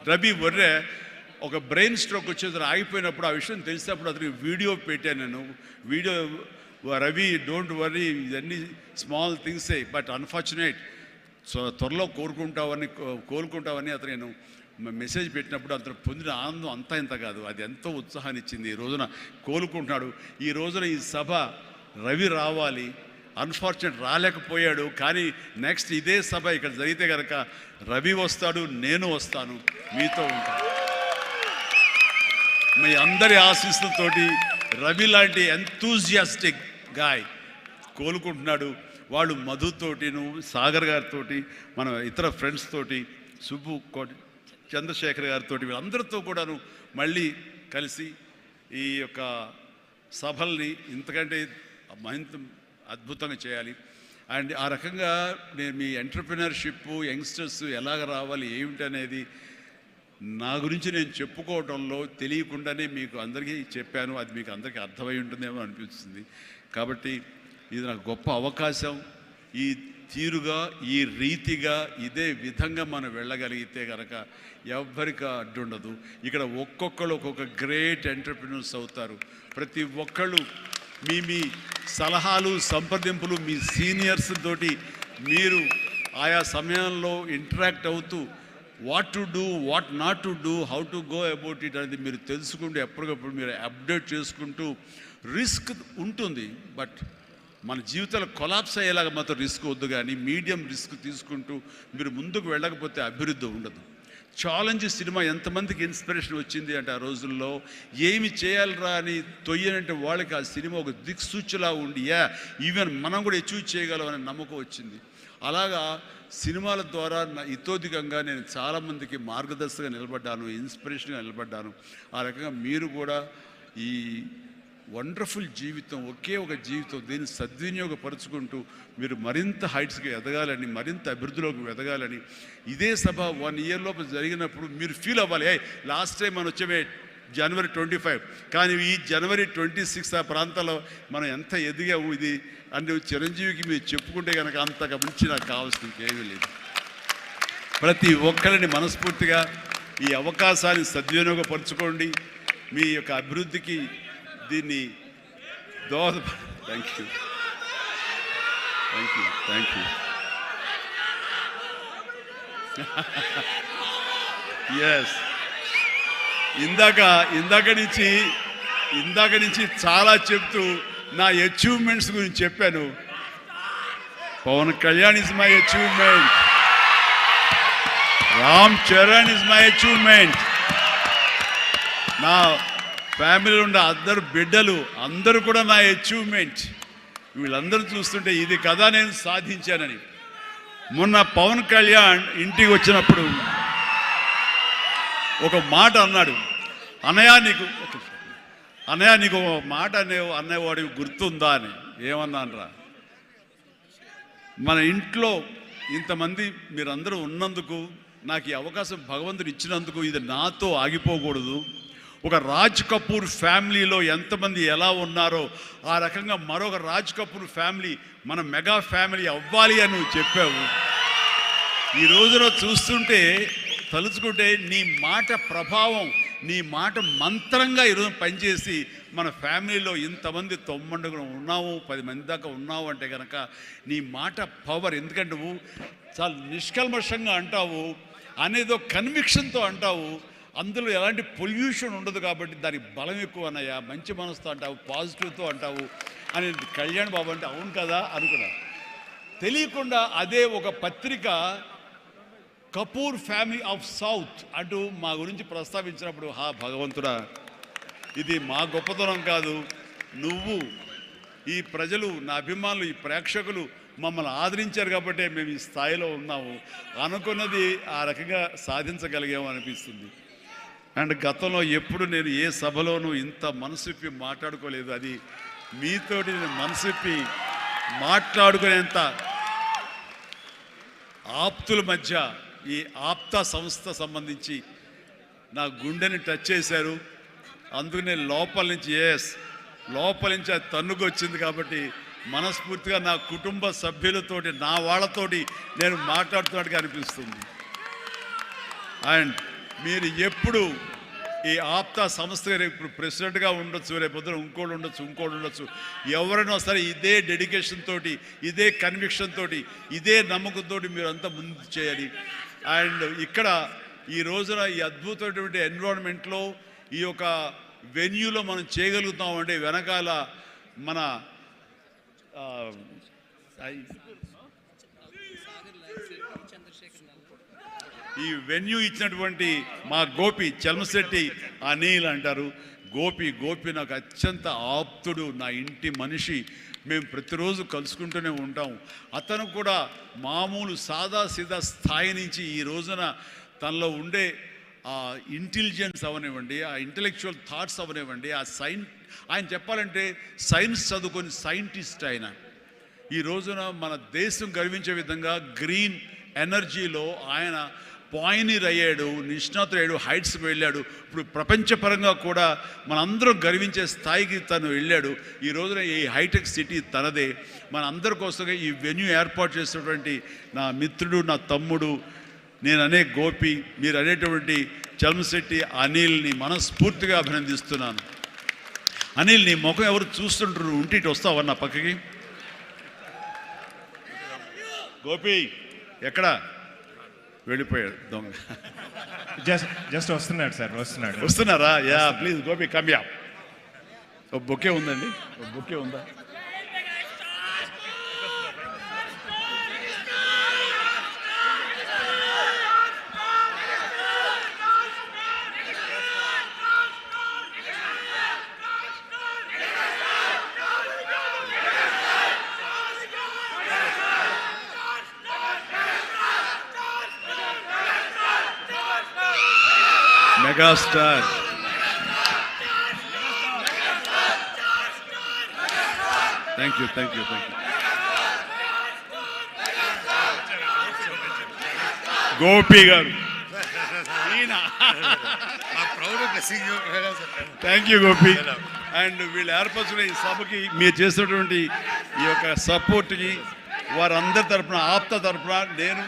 రవి వర్రే ఒక బ్రెయిన్ స్ట్రోక్ వచ్చేది ఆగిపోయినప్పుడు, ఆ విషయం తెలిసినప్పుడు అతనికి వీడియో పెట్టాను నేను. వీడియో, రవి డోంట్ వర్రీ, ఇవన్నీ స్మాల్ థింగ్సే, బట్ అన్ఫార్చునేట్, సో త్వరలో కోలుకుంటావని అతను నేను మెసేజ్ పెట్టినప్పుడు అతను పొందిన ఆనందం అంతా ఇంత కాదు, అది ఎంతో ఉత్సాహాన్ని ఇచ్చింది. ఈ రోజున కోలుకుంటున్నాడు. ఈ రోజున ఈ సభ రవి రావాలి, అన్ఫార్చునేట్ రాలేకపోయాడు. కానీ నెక్స్ట్ ఇదే సభ ఇక్కడ జరిగితే కనుక రవి వస్తాడు, నేను వస్తాను, మీతో ఉంటాను. మీ అందరి ఆశీస్సులతోటి రవి లాంటి ఎంతూజియాస్టిక్ గాయ్ కోలుకుంటున్నాడు. వాళ్ళు మధుతోటిను, సాగర్ గారితో, మన ఇతర ఫ్రెండ్స్ తోటి, సుబ్బు చంద్రశేఖర్ గారితో, వీళ్ళందరితో కూడాను మళ్ళీ కలిసి ఈ యొక్క సభల్ని ఇంతకంటే మరింత అద్భుతంగా చేయాలి. అండ్ ఆ రకంగా నేను మీ ఎంటర్ప్రినర్షిప్, యంగ్స్టర్స్ ఎలాగ రావాలి ఏమిటి అనేది నా గురించి నేను చెప్పుకోవడంలో తెలియకుండానే మీకు అందరికీ చెప్పాను. అది మీకు అందరికీ అర్థమై ఉంటుందేమో అనిపిస్తుంది. కాబట్టి ఇది నాకు గొప్ప అవకాశం. ఈ తీరుగా ఈ రీతిగా ఇదే విధంగా మనం వెళ్ళగలిగితే కనుక ఎవ్వరికి అడ్డుండదు. ఇక్కడ ఒక్కొక్కరు ఒక్కొక్క గ్రేట్ ఎంటర్‌ప్రెన్యూర్స్ అవుతారు. ప్రతి ఒక్కళ్ళు మీ సలహాలు సంప్రదింపులు మీ సీనియర్స్ తోటి మీరు ఆయా సమయంలో ఇంటరాక్ట్ అవుతూ what to do, what not to do, how to go about it అనేది మీరు తెలుసుకుంటూ ఎప్పటికప్పుడు మీరు అప్డేట్ చేసుకుంటూ, రిస్క్ ఉంటుంది బట్ మన జీవితాలు కొలాప్స్ అయ్యేలాగా మాత్రం రిస్క్ వద్దు. కానీ మీడియం రిస్క్ తీసుకుంటూ మీరు ముందుకు వెళ్ళకపోతే అభివృద్ధి ఉండదు. ఛాలెంజ్ సినిమా ఎంతమందికి ఇన్స్పిరేషన్ వచ్చింది అంటే ఆ రోజుల్లో ఏమి చేయాలరా అని తొయ్యనంటే వాళ్ళకి ఆ సినిమా ఒక దిక్సూచిలా ఉండి ఈవెన్ మనం కూడా అచీవ్ చేయగలం అనే నమ్మకం వచ్చింది. అలాగా సినిమాల ద్వారా ఇతోధికంగా నేను చాలామందికి మార్గదర్శకంగా నిలబడ్డాను, ఇన్స్పిరేషన్గా నిలబడ్డాను. ఆ రకంగా మీరు కూడా ఈ వండర్ఫుల్ జీవితం, ఒకే ఒక జీవితం, దీన్ని సద్వినియోగపరుచుకుంటూ మీరు మరింత హైట్స్కి ఎదగాలని, మరింత అభివృద్ధిలోకి ఎదగాలని, ఇదే సభ 1 ఇయర్ లోపు జరిగినప్పుడు మీరు ఫీల్ అవ్వాలి, లాస్ట్ టైం మనం వచ్చే జనవరి 25 కానీ ఈ జనవరి 26 ఆ ప్రాంతాల్లో మనం ఎంత ఎదిగాము ఇది అంటే చిరంజీవికి మీరు చెప్పుకుంటే కనుక అంతకు మించి నాకు కావాల్సింది ఇంకేమీ లేదు. ప్రతి ఒక్కరిని మనస్ఫూర్తిగా ఈ అవకాశాన్ని సద్వినియోగపరచుకోండి. మీ యొక్క అభివృద్ధికి దీన్ని thank you thank you thank you yes ఇందాక నుంచి చాలా చెప్తూ నా అచీవ్మెంట్స్ గురించి చెప్పాను. Pawan Kalyan is my achievement, Ram Charan is my achievement, నా ఫ్యామిలీలో ఉన్న అందరు బిడ్డలు అందరూ కూడా నా అచీవ్మెంట్. వీళ్ళందరూ చూస్తుంటే ఇది కదా నేను సాధించానని. మొన్న పవన్ కళ్యాణ్ ఇంటికి వచ్చినప్పుడు ఒక మాట అన్నాడు, అన్నయ్య నీకు ఒక మాట అనేవాడికి గుర్తుందా అని. ఏమన్నానరా, మన ఇంట్లో ఇంతమంది మీరందరూ ఉన్నందుకు, నాకు ఈ అవకాశం భగవంతుడు ఇచ్చినందుకు ఇది నాతో ఆగిపోకూడదు. ఒక రాజ్ కపూర్ ఫ్యామిలీలో ఎంతమంది ఎలా ఉన్నారో ఆ రకంగా మరొక రాజ్ కపూర్ ఫ్యామిలీ మన మెగా ఫ్యామిలీ అవ్వాలి అని నువ్వు చెప్పావు. ఈ రోజున చూస్తుంటే తలుచుకుంటే నీ మాట ప్రభావం, నీ మాట మంత్రంగా ఈరోజు పనిచేసి మన ఫ్యామిలీలో ఇంతమంది 90 ఉన్నావు, 10 మంది దాకా ఉన్నావు అంటే కనుక నీ మాట పవర్. ఎందుకంటే నువ్వు చాలా నిష్కల్మషంగా అంటావు, అనేదో కన్విక్షన్తో అంటావు, అందులో ఎలాంటి పొల్యూషన్ ఉండదు కాబట్టి దానికి బలం ఎక్కువ అన్నయ్య. మంచి మనసుతో అంటావు, పాజిటివ్తో అంటావు అని కళ్యాణ్ బాబు అంటే అవును కదా అనుకున్నా. తెలియకుండా అదే ఒక పత్రిక కపూర్ ఫ్యామిలీ ఆఫ్ సౌత్ అంటూ మా గురించి ప్రస్తావించినప్పుడు భగవంతుడా, ఇది మా గొప్పతనం కాదు, నువ్వు ఈ ప్రజలు, నా అభిమానులు, ఈ ప్రేక్షకులు మమ్మల్ని ఆదరించారు కాబట్టి మేము ఈ స్థాయిలో ఉన్నాము. అనుకున్నది ఆ రకంగా సాధించగలిగాము అనిపిస్తుంది. అండ్ గతంలో ఎప్పుడు నేను ఏ సభలోనూ ఇంత మనసిప్పి మాట్లాడుకోలేదు. అది మీతోటి నేను మనసిప్పి మాట్లాడుకునేంత ఆప్తుల మధ్య ఈ ఆప్తా సంస్థ సంబంధించి నా గుండెని టచ్ చేశారు. అందుకనే లోపల నుంచి అది తన్నుకొచ్చింది కాబట్టి మనస్ఫూర్తిగా నా కుటుంబ సభ్యులతోటి, నా వాళ్ళతోటి నేను మాట్లాడుతున్నట్టుగా అనిపిస్తుంది. అండ్ మీరు ఎప్పుడు ఈ ఆప్తా సంస్థ ఇప్పుడు ప్రెసిడెంట్గా ఉండొచ్చు, రేపొద్దున ఇంకోటి ఉండొచ్చు, ఎవరైనా సరే ఇదే డెడికేషన్ తోటి, ఇదే కన్విక్షన్ తోటి, ఇదే నమ్మకంతో మీరు అంతా ముందు చేయాలి. అండ్ ఇక్కడ ఈ రోజున ఈ అద్భుతమైనటువంటి ఎన్విరాన్మెంట్లో ఈ యొక్క వెన్యూలో మనం చేయగలుగుతామంటే వెనకాల మన ఈ వెన్యూ ఇచ్చినటువంటి మా గోపి చలమశెట్టి అనిల్ అంటారు. గోపి నాకు అత్యంత ఆప్తుడు, నా ఇంటి మనిషి. మేము ప్రతిరోజు కలుసుకుంటూనే ఉంటాం. అతను కూడా మామూలు సాదాసీదా స్థాయి నుంచి ఈ రోజున తనలో ఉండే ఆ ఇంటెలిజెన్స్ అవనివ్వండి, ఆ ఇంటలెక్చువల్ థాట్స్ అవనివ్వండి, ఆయన చెప్పాలంటే సైన్స్ చదువుకొని సైంటిస్ట్ ఆయన. ఈ రోజున మన దేశం గర్వించే విధంగా గ్రీన్ ఎనర్జీలో ఆయన పాయనీర్ అయ్యాడు, నిష్ణాతుడయ్యాడు, హైట్స్కి వెళ్ళాడు. ఇప్పుడు ప్రపంచపరంగా కూడా మనందరం గర్వించే స్థాయికి తను వెళ్ళాడు. ఈ రోజున ఈ హైటెక్ సిటీ తనదే. మన అందరి కోసంగా ఈ వెన్యూ ఏర్పాటు చేసినటువంటి నా మిత్రుడు, నా తమ్ముడు, నేను అనే గోపి, మీరు అనేటువంటి చలమశెట్టి అనిల్ని మనస్ఫూర్తిగా అభినందిస్తున్నాను. అనిల్, నీ ముఖం ఎవరు చూస్తుంటారు, ఉంటే ఇటు వస్తావా నా పక్కకి? గోపి ఎక్కడ వెళ్ళిపోయాడు దొంగ? జస్ట్ వస్తున్నాడు సార్, వస్తున్నారా? Yeah please Gopi come yeah. ఒక బొకే ఉందండి, ఒక బొకే ఉందా? Megastar thank you. గోపి గారు, థ్యాంక్ యూ గోపి. అండ్ వీళ్ళు ఏర్పరచిన ఈ సభకి మీరు చేసినటువంటి ఈ యొక్క సపోర్ట్కి వారందరి తరఫున, ఆప్తా తరఫున, నేను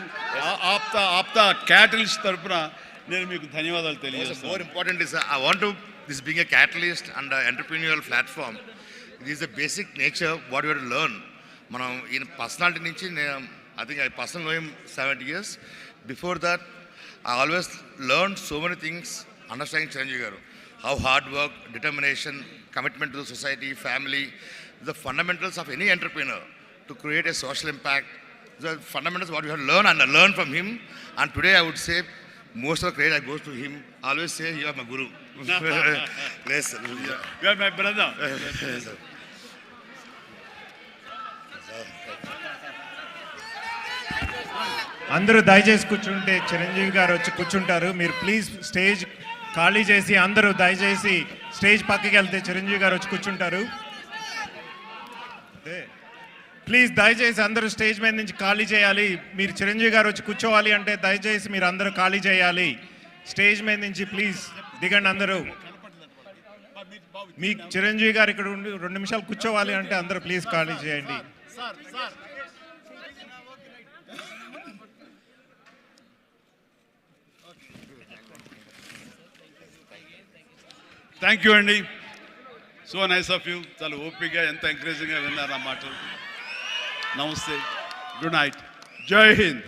ఆప్తా క్యాటలిస్ట్ తరఫున నేను మీకు ధన్యవాదాలు తెలియజేస్తాను. More important is I want to this being a catalyst and an entrepreneurial platform. This is the basic nature what you have to learn. మనం ఈయన పర్సనాలిటీ నుంచి నేను I think I personally know him 70 years. Before that, I always learned so many things understanding Chiranjeevi garu. How hard work, determination, commitment to the society, family, the fundamentals of any entrepreneur to create a social impact. The fundamentals what you have to learn and learn from him. And today I would say most of the credit goes to him. I always say you are my guru. Yes, sir. You are my brother. Yes, sir. అందరూ దయచేసి కూర్చుంటే చిరంజీవి గారు వచ్చి కూర్చుంటారు. మీరు please stage ఖాళీ చేసి అందరూ దయచేసి స్టేజ్ పక్కకి వెళ్తే చిరంజీవి గారు వచ్చి కూర్చుంటారు. ప్లీజ్ దయచేసి అందరూ స్టేజ్ మీద నుంచి ఖాళీ చేయాలి. మీరు చిరంజీవి గారు వచ్చి కూర్చోవాలి అంటే దయచేసి మీరు అందరూ ఖాళీ చేయాలి. స్టేజ్ మీద నుంచి ప్లీజ్ దిగండి అందరూ. మీ చిరంజీవి గారు ఇక్కడ ఉండి 2 నిమిషాలు కూర్చోవాలి అంటే అందరూ ప్లీజ్ ఖాళీ చేయండి. థ్యాంక్ యూ అండి. So nice of you. చాలా ఓపికగా, ఎంత ఎంకరేజింగ్గా విన్నారు ఆ మాటలు. నమస్తే, గుడ్ నైట్, జై హింద్.